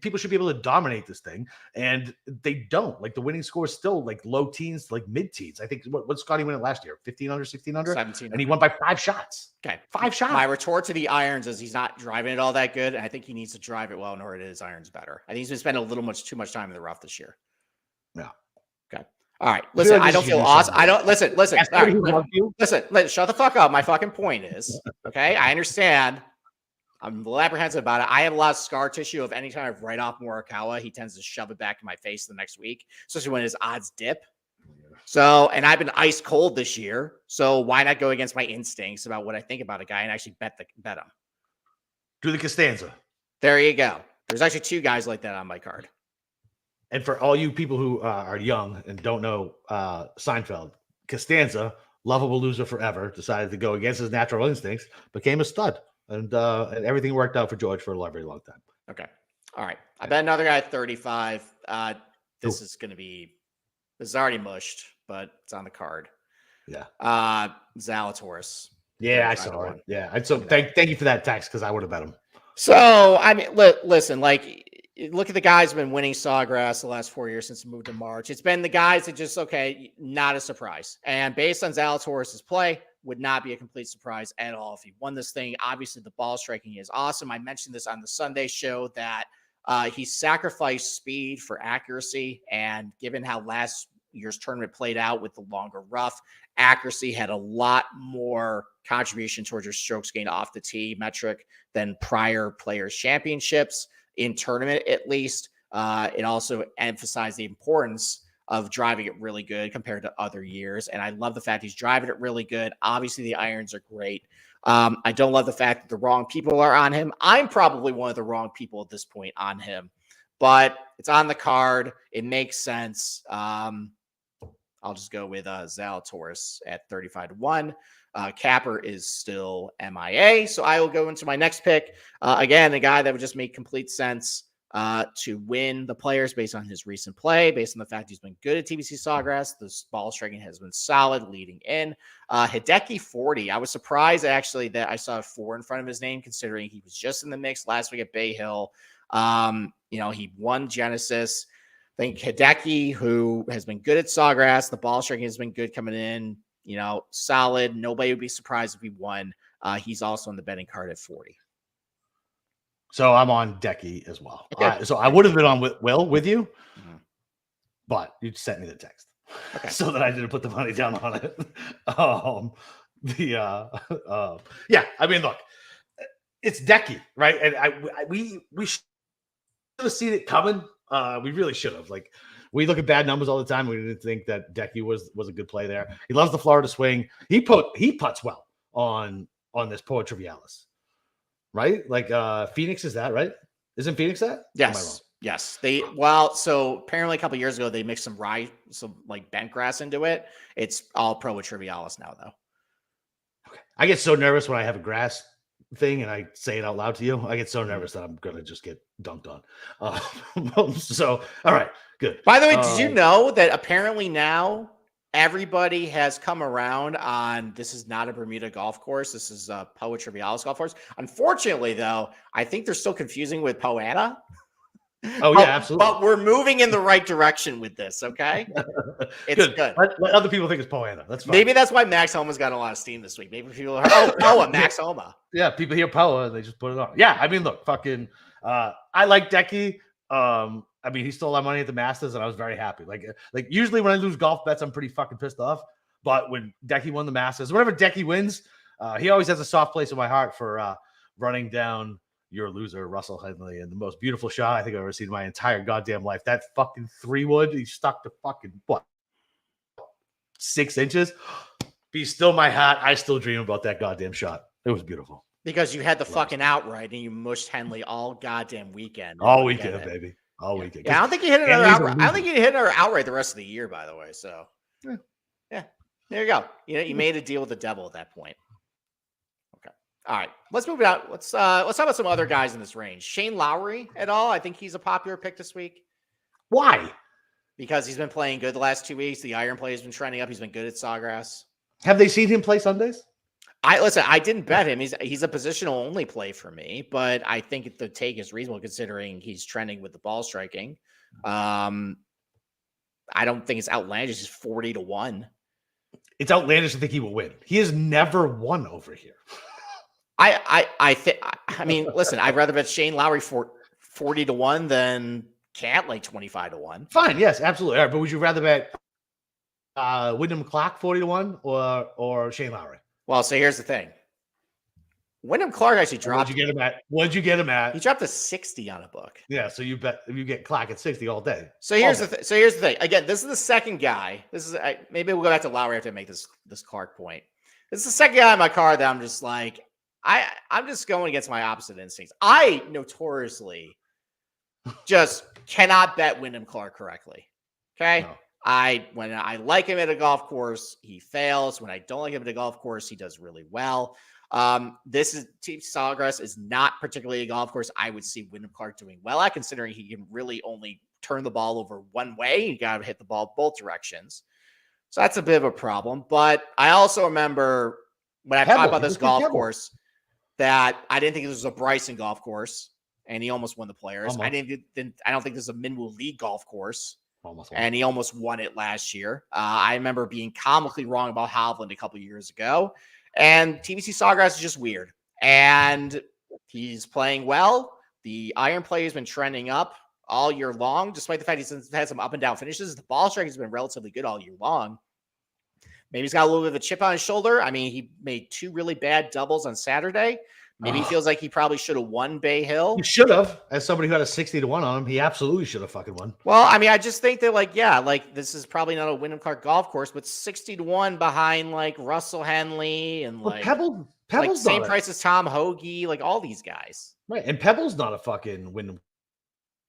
People should be able to dominate this thing, and they don't. Like the winning score is still like low teens, like mid teens. I think what Scotty win it last year? 15 under, 16 under, 17, and he won by 5 shots. Okay, 5 shots. My retort to the irons is he's not driving it all that good, and I think he needs to drive it well in order to hit his irons better. I think he's been spending too much time in the rough this year. Yeah. Okay. All right. Listen, I don't feel awesome. I don't listen. Listen. All right, listen. Shut the fuck up. My fucking point is, okay. I understand. I'm a little apprehensive about it. I have a lot of scar tissue of any time I write off Morikawa. He tends to shove it back in my face the next week, especially when his odds dip. So, and I've been ice cold this year. So why not go against my instincts about what I think about a guy and actually bet him? Do the Costanza. There you go. There's actually 2 guys like that on my card. And for all you people who are young and don't know Seinfeld, Costanza, lovable loser forever, decided to go against his natural instincts, became a stud. And everything worked out for George for a very long time. Okay. All right. I bet another guy at 35. This is already mushed, but it's on the card. Yeah. Zalatoris. Yeah, I saw it. Yeah. And so thank you for that text, because I would have bet him. So, I mean, listen, like, look at the guys who've been winning Sawgrass the last 4 years since he moved to March. It's been the guys that just, not a surprise. And based on Zalatoris' play, would not be a complete surprise at all if he won this thing. Obviously, the ball striking is awesome. I mentioned this on the Sunday show that he sacrificed speed for accuracy. And given how last year's tournament played out with the longer rough, accuracy had a lot more contribution towards your strokes gained off the tee metric than prior players' championships in tournament, at least. It also emphasized the importance of driving it really good compared to other years. And I love the fact he's driving it really good. Obviously, the irons are great. I don't love the fact that the wrong people are on him. I'm probably one of the wrong people at this point on him, but it's on the card. It makes sense. I'll just go with Zalatoris at 35-1. Capper is still MIA. So I will go into my next pick. Again, a guy that would just make complete sense to win the Players based on his recent play, based on the fact he's been good at TPC Sawgrass. The ball striking has been solid leading in. Hideki 40. I was surprised actually that I saw a 4 in front of his name, considering he was just in the mix last week at Bay Hill. He won Genesis. I think Hideki, who has been good at Sawgrass, the ball striking has been good coming in, solid. Nobody would be surprised if he won. He's also on the betting card at 40. So I'm on Decky as well. Okay. So I would have been on with you, but you sent me the text. Okay. So that I didn't put the money down on it. Yeah, I mean, look, it's Decky, right? And we should have seen it coming. We really should have. Like, we look at bad numbers all the time. We didn't think that Decky was a good play there. He loves the Florida swing. He puts well on this Poa Trivialis, right? Like Phoenix is that, right? Isn't Phoenix that? Yes. Yes. So apparently a couple years ago they mixed some like bent grass into it. It's all Poa Trivialis now, though. Okay. I get so nervous when I have a grass thing and I say it out loud to you. I get so nervous that I'm gonna just get dunked on. So all right, good. By the way, did you know that apparently now everybody has come around on this is not a Bermuda golf course. This is a Poa Trivialis golf course. Unfortunately, though, I think they're still confusing with Poana. Oh, yeah, absolutely. But we're moving in the right direction with this, okay? It's good. Let other people think it's Poana. That's fine. Maybe that's why Max Homa's got a lot of steam this week. Maybe people are, Poa, Max Homa. Yeah, people hear Poa and they just put it on. Yeah, I mean, look, fucking, I like Decky. I mean, he stole our money at the Masters, and I was very happy. Like usually when I lose golf bets, I'm pretty fucking pissed off. But when Decky won the Masters, whenever Decky wins, he always has a soft place in my heart for running down your loser, Russell Henley, and the most beautiful shot I think I've ever seen in my entire goddamn life. That fucking 3-wood, he stuck to fucking what? 6 inches. Be still my hat. I still dream about that goddamn shot. It was beautiful. Because you had the fucking outright and you mushed Henley all goddamn weekend. All weekend, baby. All weekend. Yeah, I don't think you hit another outright. I don't think you hit another outright the rest of the year, by the way. So yeah. There you go. You made a deal with the devil at that point. All right, let's move it out. Let's talk about some other guys in this range. Shane Lowry at all? I think he's a popular pick this week. Why? Because he's been playing good the last 2 weeks. The iron play has been trending up. He's been good at Sawgrass. Have they seen him play Sundays? I didn't bet him. He's a positional only play for me, but I think the take is reasonable considering he's trending with the ball striking. I don't think it's outlandish. It's 40-1. It's outlandish to think he will win. He has never won over here. I mean, listen, I'd rather bet Shane Lowry for 40-1 than Cantlay 25-1. Fine, yes, absolutely. All right, but would you rather bet Wyndham Clark 40-1 or Shane Lowry? Well, so here's the thing. Wyndham Clark actually dropped. What'd you get him at? He dropped a 60 on a book. Yeah, so you get Clark at 60 all day. So here's the thing. Again, this is the second guy. Maybe we'll go back to Lowry after I make this Clark point. This is the second guy on my card that I'm just like, I'm just going against my opposite instincts. I notoriously just cannot bet Wyndham Clark correctly. Okay. No. When I like him at a golf course, he fails. When I don't like him at a golf course, he does really well. TPC Sawgrass is not particularly a golf course I would see Wyndham Clark doing well at, considering he can really only turn the ball over one way. You got to hit the ball both directions. So that's a bit of a problem. But I also remember when I talked about this golf course that I didn't think this was a Bryson golf course, and he almost won the Players. I don't think this is a Minwoo League golf course. And he almost won it last year. I remember being comically wrong about Hovland a couple years ago. And TPC Sawgrass is just weird. And he's playing well. The iron play has been trending up all year long, despite the fact he's had some up and down finishes. The ball striking has been relatively good all year long. Maybe he's got a little bit of a chip on his shoulder. I mean, he made 2 really bad doubles on Saturday. Maybe he feels like he probably should have won Bay Hill. He should have. As somebody who had a 60-1 on him, he absolutely should have fucking won. Well, I mean, I just think that, this is probably not a Wyndham Clark golf course, but 60-1 behind, Russell Henley and, Pebbles same price as Tom Hoagie, all these guys. Right, and Pebbles not a fucking Wyndham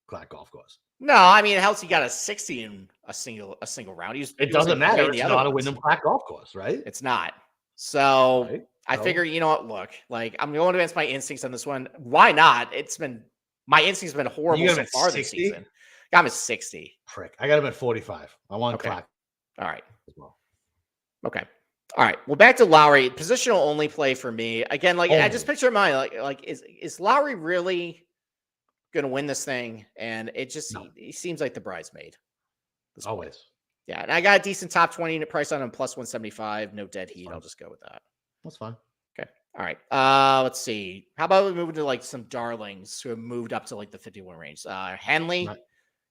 Clark golf course. No, I mean, how's he got a 60 in a single round? It doesn't matter. It's not a Wyndham Clark golf course, right? It's not. So I figure, you know what? Look, I'm going against my instincts on this one. Why not? My instincts have been horrible so far this season. Got him at 60. Prick. I got him at 45. I want Clark. All right. As well. Okay. All right. Well, back to Lowry. Positional only play for me. Again, I just picture in mind, is Lowry really going to win this thing? And he seems like the bridesmaid. Always. Yeah, and I got a decent top 20 unit price on him, plus 175. No dead heat. I'll just go with that. That's fine. Okay. All right. Let's see. How about we move to some darlings who have moved up to the 51 range? Henley,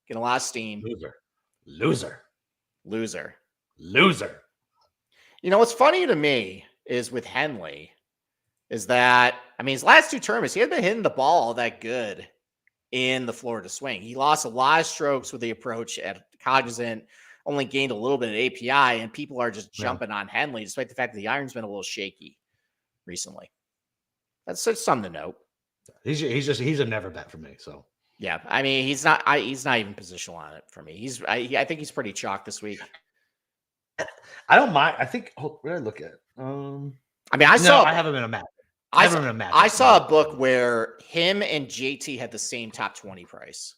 getting a lot of steam. Loser. Loser. You know, what's funny to me is with Henley is that, I mean, his last 2 tournaments, he hasn't been hitting the ball that good in the Florida swing. He lost a lot of strokes with the approach at Cognizant, only gained a little bit of API, and people are just jumping on Henley, despite the fact that the iron's been a little shaky recently. That's something to note. He's a never bet for me. So yeah, I mean, he's not even positional on it for me. I think he's pretty chalk this week. I don't mind. I think. Where did I look at? I mean, I haven't been a match. I saw a book where him and JT had the same top 20 price.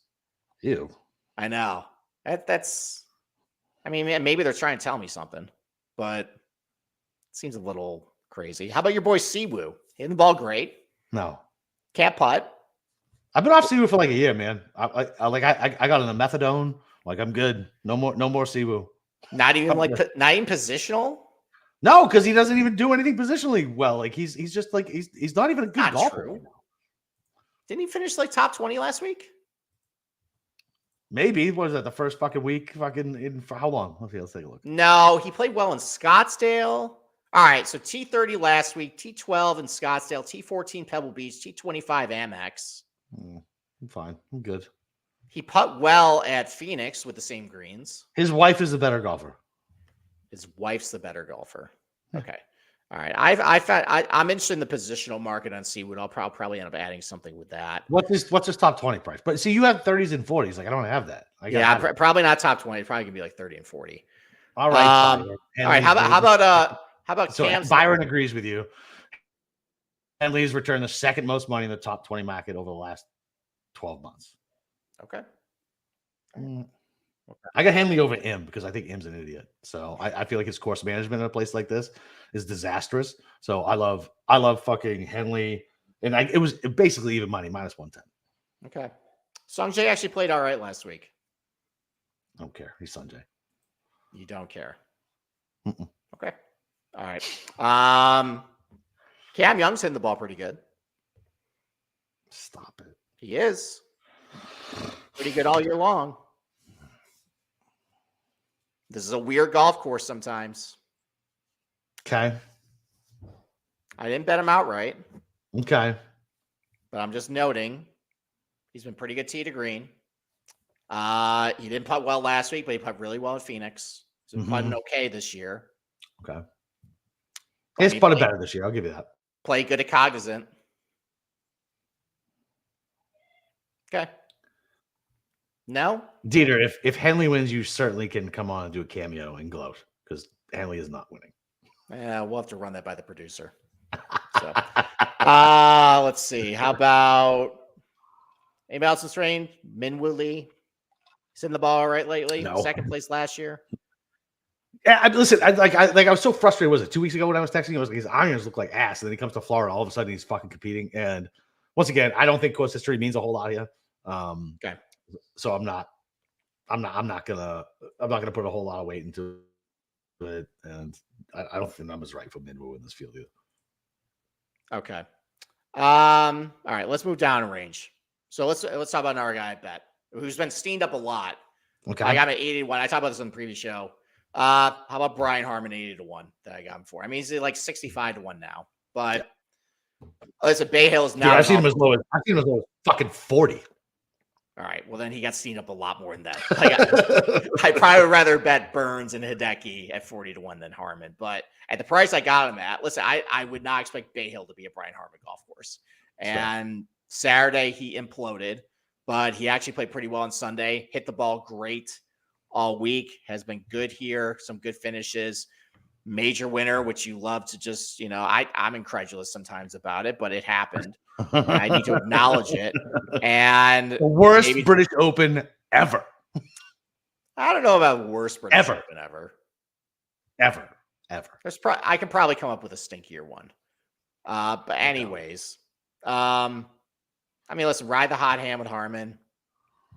Ew. I know. That's. I mean, maybe they're trying to tell me something, but it seems a little crazy. How about your boy Siwoo? Hitting the ball great. No. Can't putt. I've been off Siwoo for like a year, man. I got on the methadone. Like, I'm good. No more Siwoo. Not even positional. No, because he doesn't even do anything positionally well. Like he's just like he's not even a good golfer right now. Didn't he finish like top 20 last week? Maybe. What was that? The first fucking week? For how long? Let's take a look. No, he played well in Scottsdale. All right, so T30 last week, T12 in Scottsdale, T14 Pebble Beach, T25 Amex. I'm fine. I'm good. He putt well at Phoenix with the same greens. His wife is the better golfer. His wife's the better golfer. Okay. All right. I'm interested in the positional market on Seawood. I'll probably end up adding something with that. What's his top 20 price? But see, you have 30s and 40s. Like, I don't have that. Probably not top 20. It's probably gonna be like 30 and 40. All right. All right. How about so Cam's Byron agrees with you. Henley's returned the second most money in the top 20 market over the last 12 months. Okay. I got Henley over M because I think M's an idiot. So I feel like his course management in a place like this is disastrous. So I love fucking Henley. And it was basically even money, minus 110. Okay. Sungjae actually played all right last week. I don't care. He's Sungjae. You don't care. Mm-mm. Okay. All right. Cam Young's hitting the ball pretty good. Stop it. He is. Pretty good all year long. This is a weird golf course sometimes. Okay. I didn't bet him outright. Okay. But I'm just noting he's been pretty good tee to green. He didn't putt well last week, but he putted really well at Phoenix. He's been putting okay this year. Okay. He's putted better this year. I'll give you that. Play good at Cognizant. Okay. No? Dieter, if Henley wins, you certainly can come on and do a cameo and gloat because Henley is not winning. Yeah, we'll have to run that by the producer. So, let's see. How about anybody else in strain? Minwoo Lee. He's hitting the ball all right lately. No. Second place last year. Yeah, listen. I was so frustrated. Was it 2 weeks ago when I was texting? I was like, his irons look like ass, and then he comes to Florida. All of a sudden, he's fucking competing. And once again, I don't think course history means a whole lot here. Okay. So I'm not gonna put a whole lot of weight into it, and I don't think the numbers right for Minwoo in this field either. Okay. All right. Let's move down in range. So let's talk about another guy I bet who's been steamed up a lot. Okay. I got him at 81. I talked about this on the previous show. How about Brian Harman 80-1 that I got him for? I mean, he's like 65-1 now, but listen, Bay Hill is now. Dude, I've seen him as low as fucking 40. All right. Well, then he got steamed up a lot more than that. I probably would rather bet Burns and Hideki at 40-1 than Harman. But at the price I got him at, listen, I would not expect Bay Hill to be a Brian Harman golf course. And Saturday he imploded, but he actually played pretty well on Sunday. Hit the ball great all week. Has been good here. Some good finishes. Major winner, which you love to just, I'm incredulous sometimes about it, but it happened. I need to acknowledge it. And the worst British Open ever. I don't know about worst British Open ever. I can probably come up with a stinkier one. But anyways, listen, ride the hot hand with Harman.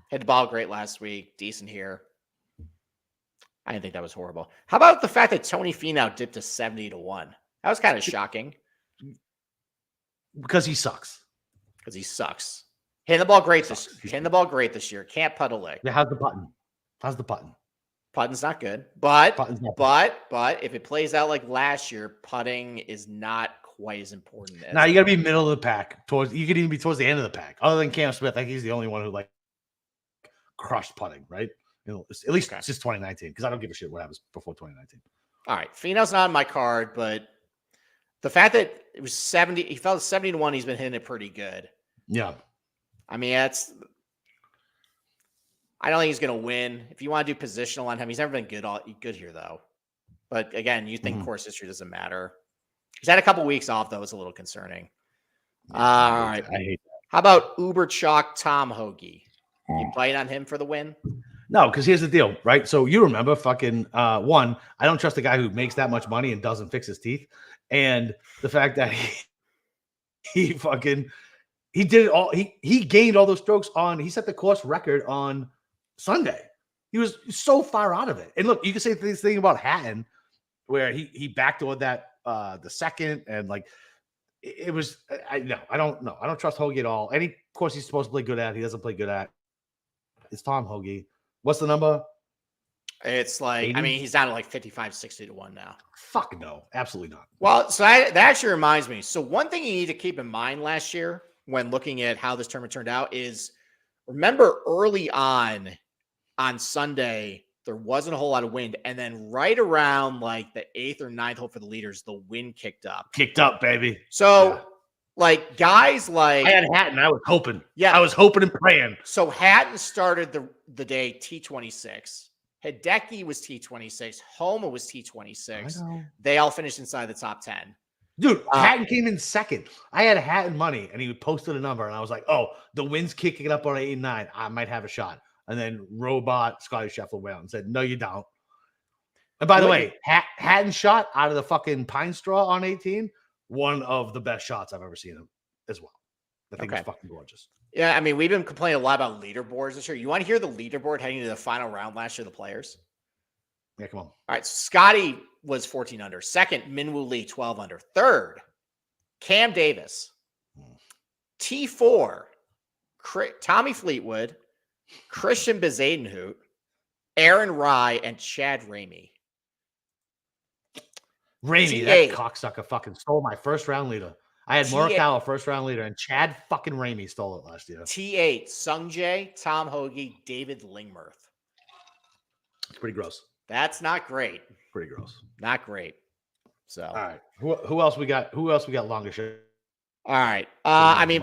Hit the ball great last week. Decent here. I didn't think that was horrible. How about the fact that Tony Finau dipped to 70-1? That was kind of shocking. Because he sucks. Hitting the ball great this year. Can't putt a lick. Yeah, how's the button? Putting's not good, but Putting's not but if it plays out like last year, putting is not quite as important as now you got to be middle of the pack. You could even be towards the end of the pack. Other than Cam Smith, I think he's the only one who like crushed putting, right? At least since 2019, because I don't give a shit what happens before 2019. All right, Finau's not on my card, but the fact that it was 70, he fell to 70-1. He's been hitting it pretty good. Yeah, I mean I don't think he's going to win. If you want to do positional on him, he's never been good here though. But again, you think course history doesn't matter. He's had a couple weeks off though. It's a little concerning. Yeah, all right. I hate that. How about Uber Chalk Tom Hoagie? You bite on him for the win? No, because here's the deal, right? So you remember fucking one, I don't trust a guy who makes that much money and doesn't fix his teeth. And the fact that he did it all, he gained all those strokes he set the course record on Sunday. He was so far out of it. And look, you can say this thing about Hatton where he backdoored that the second, and like it was I don't know. I don't trust Hoagie at all. Any course he's supposed to play good at, he doesn't play good at. It's Tom Hoagie. What's the number? It's like 80? I mean, he's down to like 55, 60-1 now. Fuck no, absolutely not. Well, so that actually reminds me. So one thing you need to keep in mind last year when looking at how this tournament turned out is remember early on Sunday, there wasn't a whole lot of wind. And then right around like the 8th or 9th hole for the leaders, the wind kicked up. Kicked up, baby. So like guys like I had Hatton. I was hoping. Yeah. I was hoping and praying. So Hatton started the day T26. Hideki was T26. Homa was T26. They all finished inside the top 10. Dude, Hatton came in second. I had Hatton money, and he posted a number, and I was like, oh, the wind's kicking it up on 8 and 9. I might have a shot. And then Robot Scotty Scheffler went out and said, no, you don't. And by the way, Hatton shot out of the fucking pine straw on 18, one of the best shots I've ever seen him as well. I think it's fucking gorgeous. Yeah, I mean, we've been complaining a lot about leaderboards this year. You want to hear the leaderboard heading to the final round last year, the players? Yeah, come on. All right, so Scotty was 14 under. Second, Minwoo Lee, 12 under. Third, Cam Davis. T4, Tommy Fleetwood, Christian Bezadenhout, Aaron Rye, and Chad Ramey. Ramey, that cocksucker fucking stole my first round leader. I had Morikawa first round leader, and Chad fucking Ramey stole it last year. T8, Sung Jae, Tom Hoagie, David Lingmerth. It's pretty gross. That's not great. Pretty gross. Not great. So all right. Who else we got? Who else we got longer shot? All right. I mean,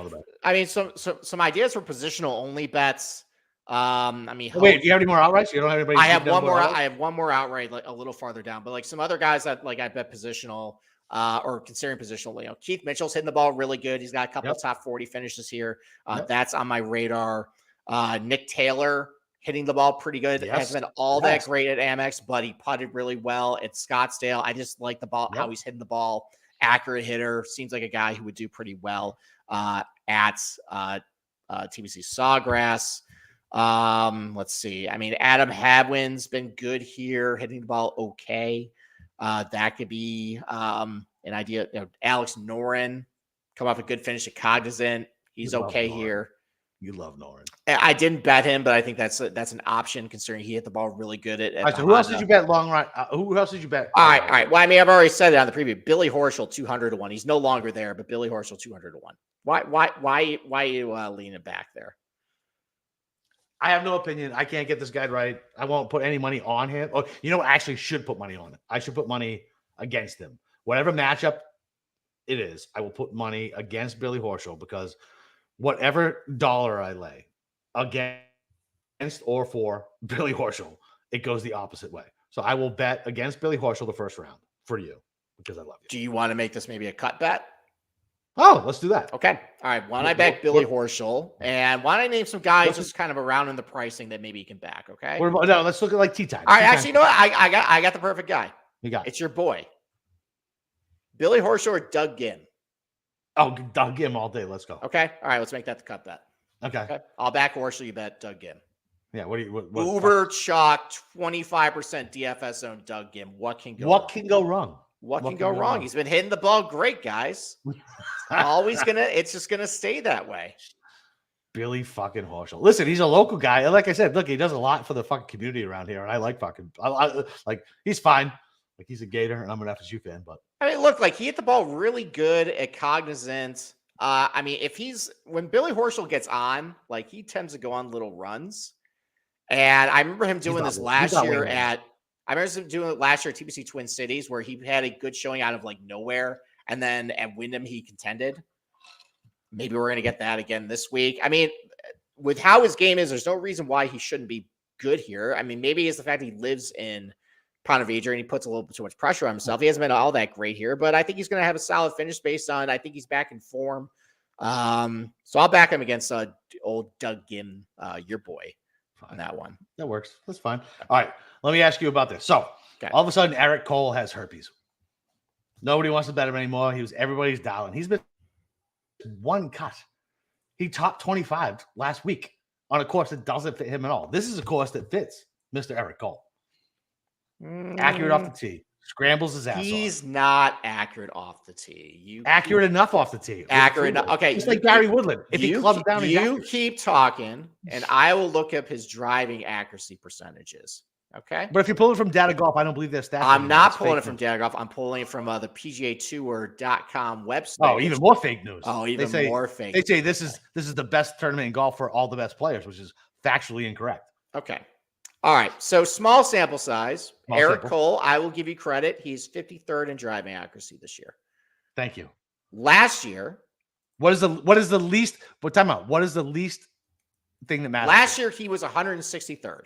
some ideas for positional only bets. Wait, do you have any more outrights? You don't have anybody? I have one more. I have one more outright, like a little farther down. But like some other guys that like I bet positional, or considering positional. You know, Keith Mitchell's hitting the ball really good. He's got a couple of top 40 finishes here. That's on my radar. Nick Taylor hitting the ball pretty good. Hasn't been all that great at Amex, but he putted really well at Scottsdale. I just like the ball, how he's hitting the ball. Accurate hitter. Seems like a guy who would do pretty well at TPC Sawgrass. Let's see. I mean, Adam Hadwin's been good here, hitting the ball okay. That could be an idea. You know, Alex Noren come off a good finish at Cognizant. He's okay here. You love Noren. I didn't bet him, but I think that's an option considering he hit the ball really good at right, so who else did you bet long run? Who else did you bet? All right. Well, I mean, I've already said it on the preview. Billy Horschel 200-1. He's no longer there, but Billy Horschel 200-1. Why are you leaning back there? I have no opinion. I can't get this guy right. I won't put any money on him. Oh, you know what? I actually should put money on it. I should put money against him. Whatever matchup it is, I will put money against Billy Horschel because whatever dollar I lay against or for Billy Horschel, it goes the opposite way. So I will bet against Billy Horschel the first round for you because I love you. Do you want to make this maybe a cut bet? Oh, let's do that. Okay. All right. Why don't I bet Billy Horschel? And why don't I name some guys just kind of around in the pricing that maybe you can back? Okay. No, let's look at like tea time. All right. Actually, you know what? I got the perfect guy. You got it's your boy, Billy Horschel or Doug Ginn. Oh, Doug Ginn all day. Let's go. Okay. All right. Let's make that the cut bet. Okay. I'll back Horschel. You bet Doug Ginn. Yeah. What do you? Uber chalk 25% DFS owned Doug Ginn. What can go wrong? What can go wrong? He's been hitting the ball great, guys. It's just gonna stay that way. Billy fucking Horschel. Listen, he's a local guy. And like I said, look, he does a lot for the fucking community around here. And I like fucking, like, he's fine. Like, he's a Gator, and I'm an FSU fan, but. I mean, look, like, he hit the ball really good at Cognizant. I mean, when Billy Horschel gets on, like, he tends to go on little runs. And I remember him doing this last year at TPC Twin Cities, where he had a good showing out of like nowhere. And then at Wyndham, he contended. Maybe we're going to get that again this week. I mean, with how his game is, there's no reason why he shouldn't be good here. I mean, maybe it's the fact he lives in Ponte Vedra and he puts a little bit too much pressure on himself. He hasn't been all that great here, but I think he's going to have a solid finish based on, I think he's back in form. So I'll back him against old Doug Gim, your boy, on that one. That works. That's fine. All right. Let me ask you about this. So all of a sudden, Eric Cole has herpes. Nobody wants to bet him anymore. Everybody's dialing. He's been one cut. He topped 25 last week on a course that doesn't fit him at all. This is a course that fits Mr. Eric Cole. Accurate off the tee. Scrambles his ass He's off. Not accurate off the tee. Accurate enough off the tee. Accurate enough. Okay. It's like Gary Woodland. If he clubs down, you keep talking, and I will look up his driving accuracy percentages. Okay. But if you're pulling from Data Golf, I don't believe their stats. I'm not pulling it from Data Golf. I'm pulling it from the PGAtour.com website. Oh, even more fake news. Oh, even more fake. They say this is the best tournament in golf for all the best players, which is factually incorrect. Okay. All right. So small sample size. Eric Cole, I will give you credit. He's 53rd in driving accuracy this year. Thank you. Last year. What is the least? But time out. What is the least thing that matters? Last year he was 163rd.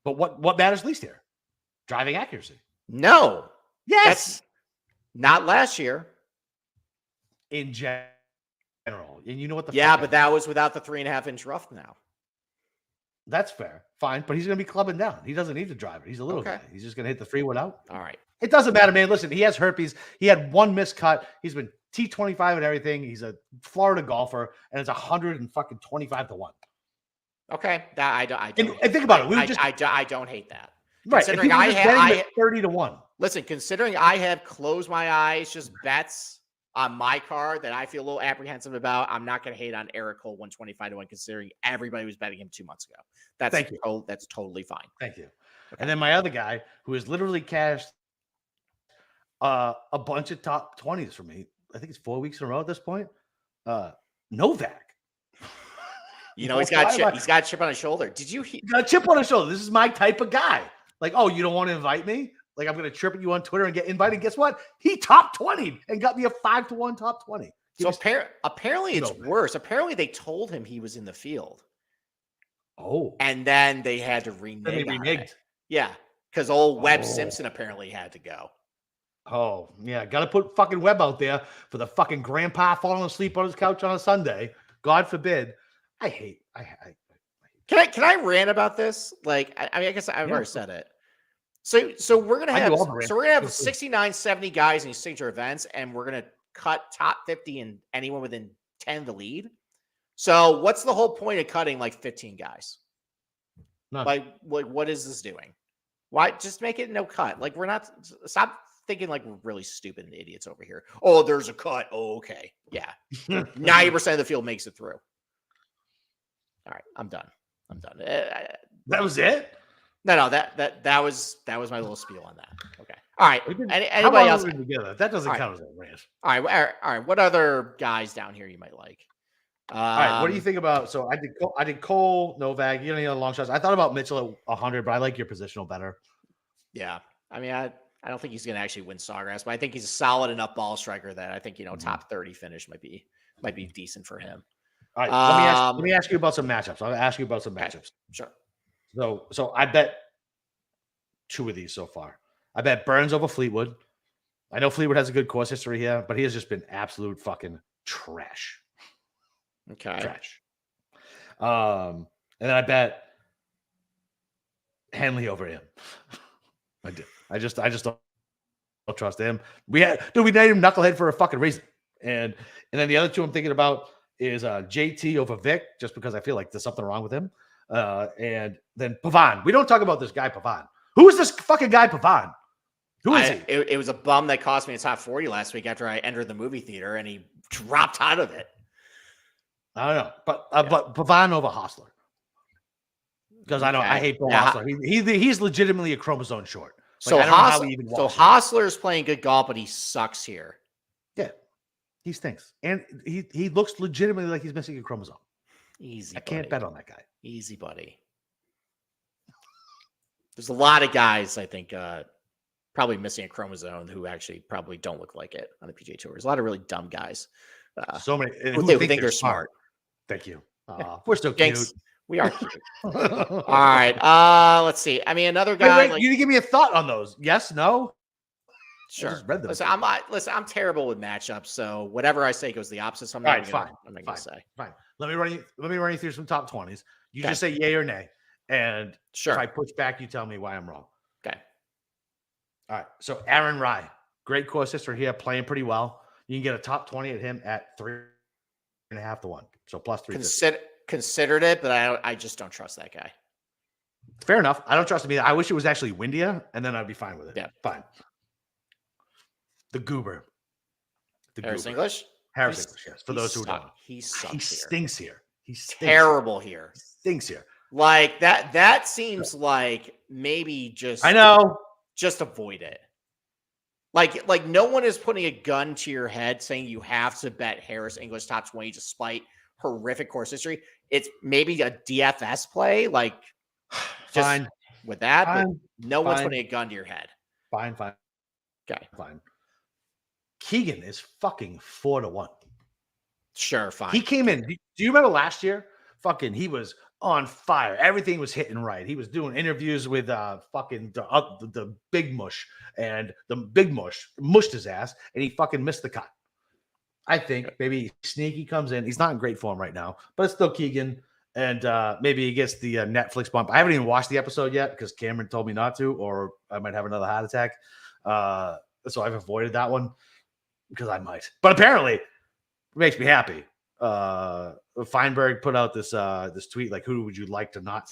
But what matters least here? Driving accuracy. No. Yes. That's not last year. In general. And you know what the but that was without the 3.5-inch rough now. That's fair. Fine. But he's going to be clubbing down. He doesn't need to drive it. He's a little guy. He's just going to hit the 3-wood out. All right. It doesn't matter, man. Listen, he has herpes. He had one miscut. He's been T25 and everything. He's a Florida golfer, and it's 125 to 1. Okay, that I don't. And think about it. I don't hate that. Right. Considering I had 30 to 1. Listen, considering I have closed my eyes, just bets on my card that I feel a little apprehensive about, I'm not going to hate on Eric Cole 125 to 1, considering everybody was betting him 2 months ago. That's totally fine. Thank you. Okay. And then my other guy, who has literally cashed a bunch of top 20s for me. I think it's 4 weeks in a row at this point. Novak. You know, he's got a chip on his shoulder. Did you? He's got a chip on his shoulder. This is my type of guy. Like, oh, you don't want to invite me? Like, I'm going to trip at you on Twitter and get invited. Guess what? He top 20 and got me a 5 to 1 top 20. So apparently it's worse. Apparently they told him he was in the field. Oh. And then they had to renege. Yeah, because old Webb Simpson apparently had to go. Oh, yeah. Got to put fucking Webb out there for the fucking grandpa falling asleep on his couch on a Sunday. God forbid. I hate. Can I rant about this? Like, I mean, I guess I've already said it. So we're gonna have 69, 70 guys in these signature events, and we're gonna cut top 50 and anyone within 10 of the lead. So what's the whole point of cutting like 15 guys? None. Like what is this doing? Why just make it no cut? Like, stop thinking like we're really stupid and idiots over here. Oh, there's a cut. Oh, okay. Yeah. 90% of the field makes it through. All right, I'm done. That was it? No, that was my little spiel on that. Okay. All right. Anybody else? Together? That doesn't count as a rant. All right. What other guys down here you might like? All right. What do you think about? So I did Cole, Novak. You know, any other long shots? I thought about Mitchell at 100, but I like your positional better. Yeah. I mean, I don't think he's going to actually win Sawgrass, but I think he's a solid enough ball striker that I think top 30 finish might be decent for him. All right, let me ask you about some matchups. I'll ask you about some matchups. Sure. So I bet 2 of these so far. I bet Burns over Fleetwood. I know Fleetwood has a good course history here, but he has just been absolute fucking trash. Okay. Trash. And then I bet Henley over him. I do. I just don't trust him. We named him Knucklehead for a fucking reason. And then the other 2 I'm thinking about is JT over Vic, just because I feel like there's something wrong with him. And then Pavon. We don't talk about this guy, Pavon. Who is this fucking guy, Pavon? Who is he? It was a bum that cost me a top 40 last week after I entered the movie theater, and he dropped out of it. I don't know, but Pavon over Hostler. Because I hate Bill Hostler. He's legitimately a chromosome short. Like, so I don't know how he even Hostler's playing good golf, but he sucks here. Yeah, he stinks, and he looks legitimately like he's missing a chromosome. Easy, I can't bet on that guy. Easy, buddy. There's a lot of guys I think probably missing a chromosome who actually probably don't look like it on the PGA Tour. There's a lot of really dumb guys. So many who think they're smart. Thank you. We're so cute. We are cute. All right. Let's see. I mean, another guy. Wait, you didn't give me a thought on those. Yes, no. Sure. I just read them. I'm terrible with matchups, so whatever I say goes the opposite. So I'm not going to say. Fine. Let me run you through some top 20s. You just say yay or nay, and if I push back, you tell me why I'm wrong. Okay. All right. So Aaron Rai, great course history here, playing pretty well. You can get a top 20 at him at 3.5 to 1. So plus 350. Considered it, but I just don't trust that guy. Fair enough. I don't trust him either. I wish it was actually windier, and then I'd be fine with it. Yeah. Fine. The Goober. Harris English? Harris English, yes. For those who don't know. He sucks He stinks here. He's terrible here. Stinks here. Like that seems like maybe just just avoid it. Like no one is putting a gun to your head saying you have to bet Harris English top 20 despite horrific course history. It's maybe a DFS play, like fine with that, but no one's putting a gun to your head. Fine. Okay. Fine. Keegan is fucking 4 to 1. Sure, fine. He came in. Do you remember last year? Fucking, he was on fire. Everything was hitting right. He was doing interviews with fucking the Big Mush, and the Big Mush mushed his ass, and he fucking missed the cut. I think maybe Sneaky comes in. He's not in great form right now, but it's still Keegan, and maybe he gets the Netflix bump. I haven't even watched the episode yet because Cameron told me not to, or I might have another heart attack. So I've avoided that one because I might. But apparently, it makes me happy. Feinberg put out this tweet like, who would you like to not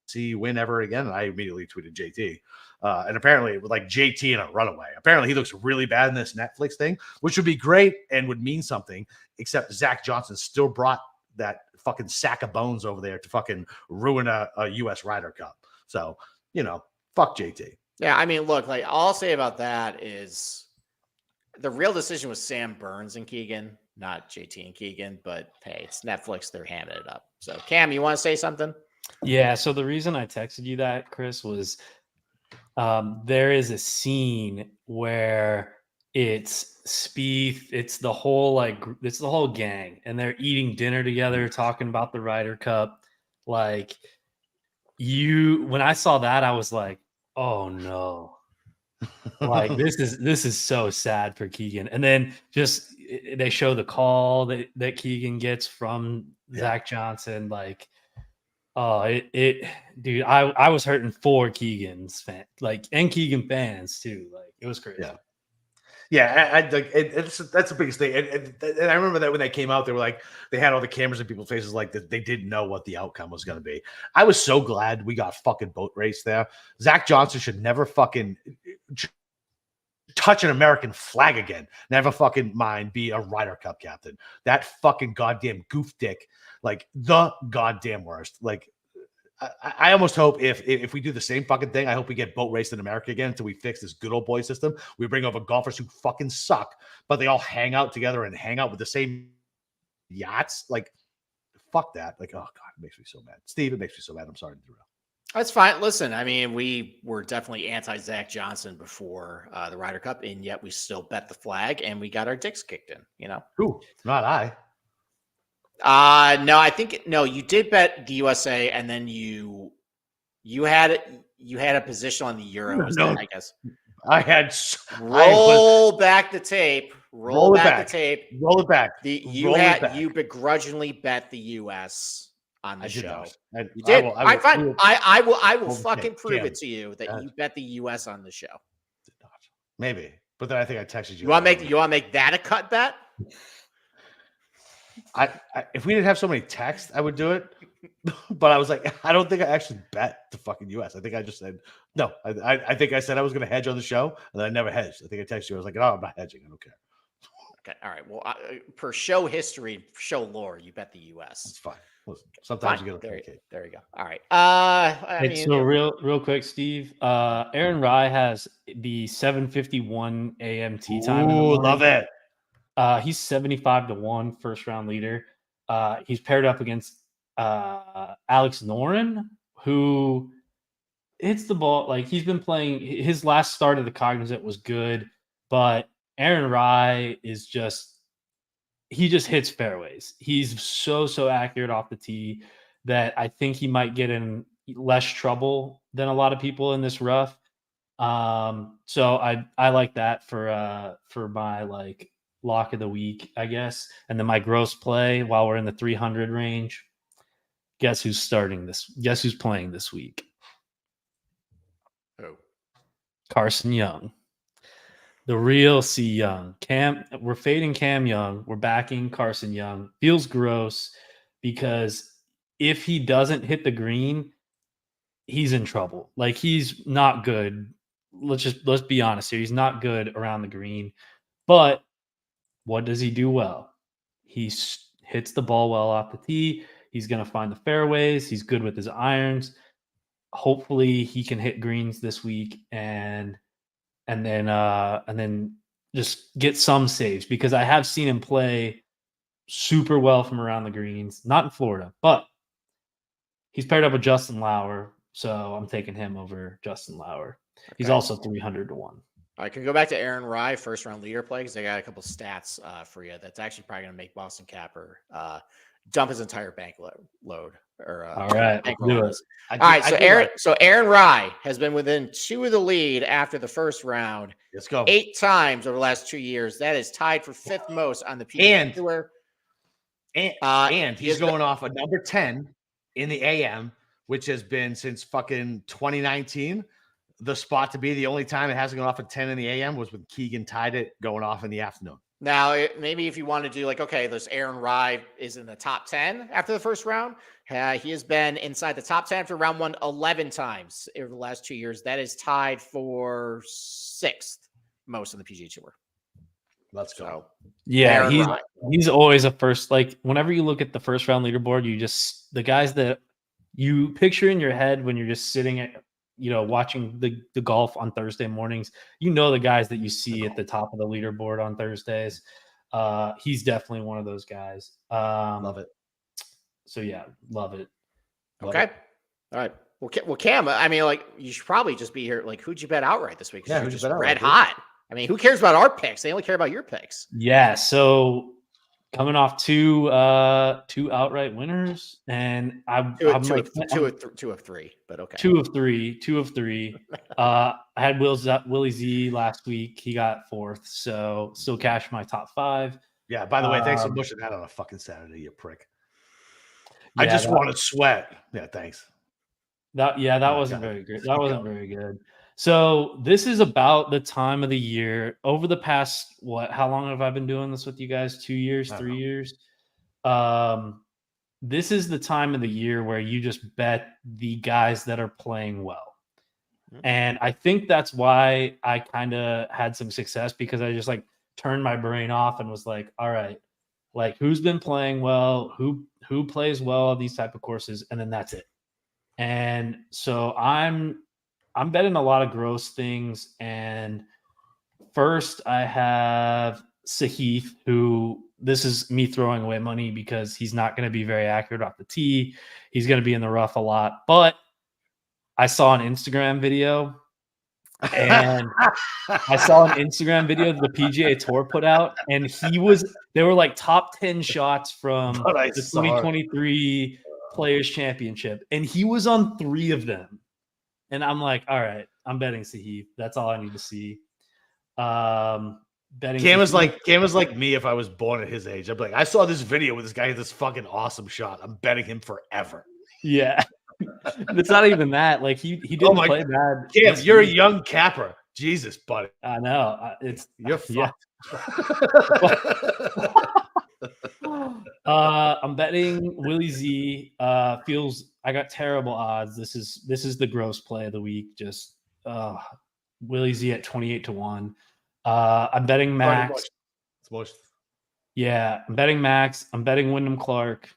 see win ever again? And I immediately tweeted JT. And apparently with like JT in a runaway. Apparently he looks really bad in this Netflix thing, which would be great and would mean something, except Zach Johnson still brought that fucking sack of bones over there to fucking ruin a US Ryder Cup. So, fuck JT. Yeah, I mean, look, like all I'll say about that is the real decision was Sam Burns and Keegan, not JT and Keegan, but hey, it's Netflix. They're hamming it up. So Cam, you want to say something? Yeah. So the reason I texted you that, Chris, was there is a scene where it's Spieth, it's the whole gang, and they're eating dinner together, talking about the Ryder Cup. Like when I saw that, I was like, oh no. Like this is so sad for Keegan. And then just they show the call that Keegan gets from Zach Johnson. Like, oh, dude, I was hurting for Keegan's fan, and Keegan fans too. Like, it was crazy. Yeah, that's the biggest thing. And I remember that when they came out, they were like, they had all the cameras in people's faces, like they didn't know what the outcome was going to be. I was so glad we got fucking boat race there. Zach Johnson should never fucking touch an American flag again. Never fucking mind be a Ryder Cup captain. That fucking goddamn goof dick, like the goddamn worst. Like, I almost hope if we do the same fucking thing, I hope we get boat raced in America again until we fix this good old boy system. We bring over golfers who fucking suck, but they all hang out together and hang out with the same yachts. Like, fuck that. Like, oh God, it makes me so mad. Steve, it makes me so mad. I'm sorry to derail. That's fine. Listen, I mean, we were definitely anti-Zach Johnson before the Ryder Cup, and yet we still bet the flag, and we got our dicks kicked in, Who? Not I. No, I think you did bet the USA, and then you had a position on the Euros. No, I guess I had roll back the tape. Roll back the tape. Roll it back. You begrudgingly bet the US on the show. You did. I will fucking prove it to you that you bet the US on the show. Maybe, but then I think I texted you. You want to make that a cut bet? If we didn't have so many texts, I would do it. But I was like, I don't think I actually bet the fucking US. I think I just said no. I think I said I was going to hedge on the show, and then I never hedged. I think I texted you. I was like, oh, I'm not hedging. I don't care. Okay. All right. Well, per show history, show lore, you bet the It's U.S. fine. Listen, sometimes Fine. you get a There, cake. there you go. All right. I Hey, mean, so real quick, Steve. Aaron Rye has the 7:51 a.m. tea time in the Ooh, morning. love it. He's 75-1 first round leader. He's paired up against Alex Noren, who hits the ball. Like, he's been playing his last start of the Cognizant was good, but Aaron Rye is he just hits fairways. He's so accurate off the tee that I think he might get in less trouble than a lot of people in this rough. So I like that for my like lock of the week, I guess. And then my gross play while we're in the 300 range. Guess who's starting this? Guess who's playing this week? who? Carson Young. The real C Young. We're fading Cam Young. We're backing Carson Young. Feels gross because if he doesn't hit the green, he's in trouble. Like, he's not good. Let's be honest here. He's not good around the green. But what does he do well? He hits the ball well off the tee. He's going to find the fairways. He's good with his irons. Hopefully he can hit greens this week and then just get some saves, because I have seen him play super well from around the greens, not in Florida, but he's paired up with Justin Lauer, so I'm taking him over Justin Lauer. Okay. He's also 300-1. I can go back to Aaron Rye, first round leader play, because I got a couple stats for you. That's actually probably going to make Boston Capper dump his entire bank load. All right, do it. All right, so Aaron Rye has been within 2 of the lead after the first round. Let's go. 8 times over the last 2 years. That is tied for 5th most on the PGA Tour. And he's going off a number 10 in the AM, which has been since fucking 2019. The spot to be. The only time it hasn't gone off at 10 in the AM was when Keegan tied it going off in the afternoon. Now, maybe if you want to do like, okay, this Aaron Rye is in the top 10 after the first round. He has been inside the top 10 after round 1 11 times over the last 2 years. That is tied for 6th most on the PGA Tour. Let's go. So, yeah, he's always a first. Like, whenever you look at the first round leaderboard, you just the guys that you picture in your head when you're just sitting at, watching the golf on Thursday mornings, the guys that you see at the top of the leaderboard on Thursdays. He's definitely one of those guys. Love it. So yeah, love it. Okay. All right. Well, Cam, I mean, like, you should probably just be here. Like, who'd you bet outright this week? Yeah, you're just red hot. I mean, who cares about our picks? They only care about your picks. Yeah. So coming off two outright winners, and two of three, but okay. Two of three. I had Willie Z last week. He got 4th, so still cash my top 5. Yeah. By the way, thanks for pushing that on a fucking Saturday, you prick. Yeah, I just want to sweat. Yeah, thanks. That wasn't very good. That wasn't very good. So this is about the time of the year over the past, how long have I been doing this with you guys? 2 years, 3 years? This is the time of the year where you just bet the guys that are playing well. And I think that's why I kind of had some success, because I just like turned my brain off and was like, all right, like, who's been playing well, who plays well on these type of courses, and then that's it. And so I'm betting a lot of gross things. And first I have Sahith, who, this is me throwing away money because he's not going to be very accurate off the tee. He's going to be in the rough a lot. But I saw an Instagram video, and the PGA Tour put out, and they were like top 10 shots from the 2023 Players Championship, and he was on 3 of them. And I'm like, all right, I'm betting Sahith. That's all I need to see. Betting Cam was like me if I was born at his age. I'd be like, I saw this video with this guy had this fucking awesome shot. I'm betting him forever. Yeah. It's not even that. Like, he didn't play bad. Cam, you're a young capper. Jesus, buddy. I know. You're fucked. I'm betting Willie Z. I got terrible odds. This is the gross play of the week. Just Willie Z at 28-1. I'm betting Max. It's most Yeah, I'm betting Max. I'm betting Wyndham Clark.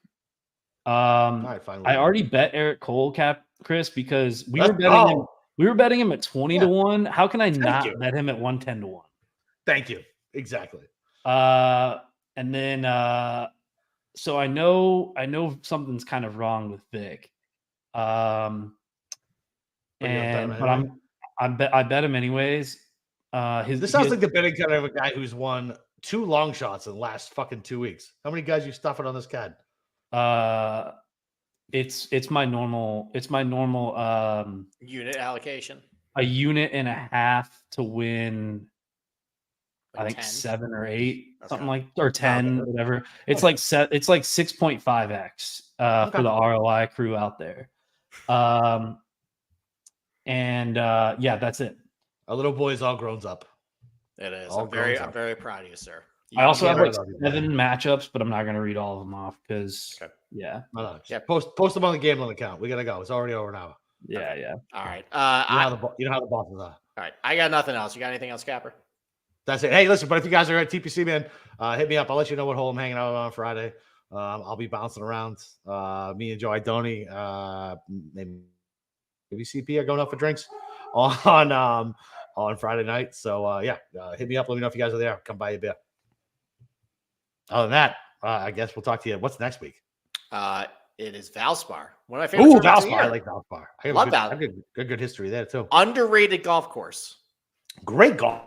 All right, fine. I already bet Eric Cole, Chris, because we Let's were betting him. go. We were betting him at 20 to 1. How can I not you. bet him at 110 to 1? Thank you. Exactly. And then so I know something's kind of wrong with Vic. But I bet him anyways. This sounds like the betting kind of a guy who's won 2 long shots in the last fucking 2 weeks. How many guys you stuffing on this card? It's my normal unit allocation. A unit and a half to win. Like I think 10? 7 or 8, something Okay. like, or 10, whatever. It's like 6.5x for the ROI crew out there. Yeah, that's it. Our little boy's all grown up. It is. All I'm very grown up. proud of you, sir. I also have like love you, 7 matchups, but I'm not going to read all of them off because, yeah. No. Post them on the gambling account. We got to go. It's already over now. Yeah. All right. You know how the bosses are. All right. I got nothing else. You got anything else, Capper? That's it. Hey, listen, but if you guys are at TPC, man, hit me up. I'll let you know what hole I'm hanging out on Friday. I'll be bouncing around. Me and Joe Idoni, maybe CP are going out for drinks on Friday night. So hit me up. Let me know if you guys are there. Come buy a beer. Other than that, I guess we'll talk to you. What's next week? It is Valspar. One of my favorite. Valspar. I like Valspar. I love Valspar. I have good history there too. Underrated golf course. Great golf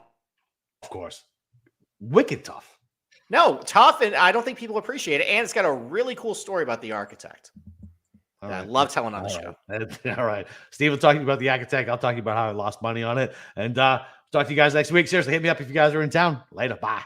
course. Wicked tough. No, tough, and I don't think people appreciate it. And it's got a really cool story about the architect. I love telling on the show. All right. Steve will talk to you about the architect. I'll talk to you about how I lost money on it. And talk to you guys next week. Seriously, hit me up if you guys are in town. Later. Bye.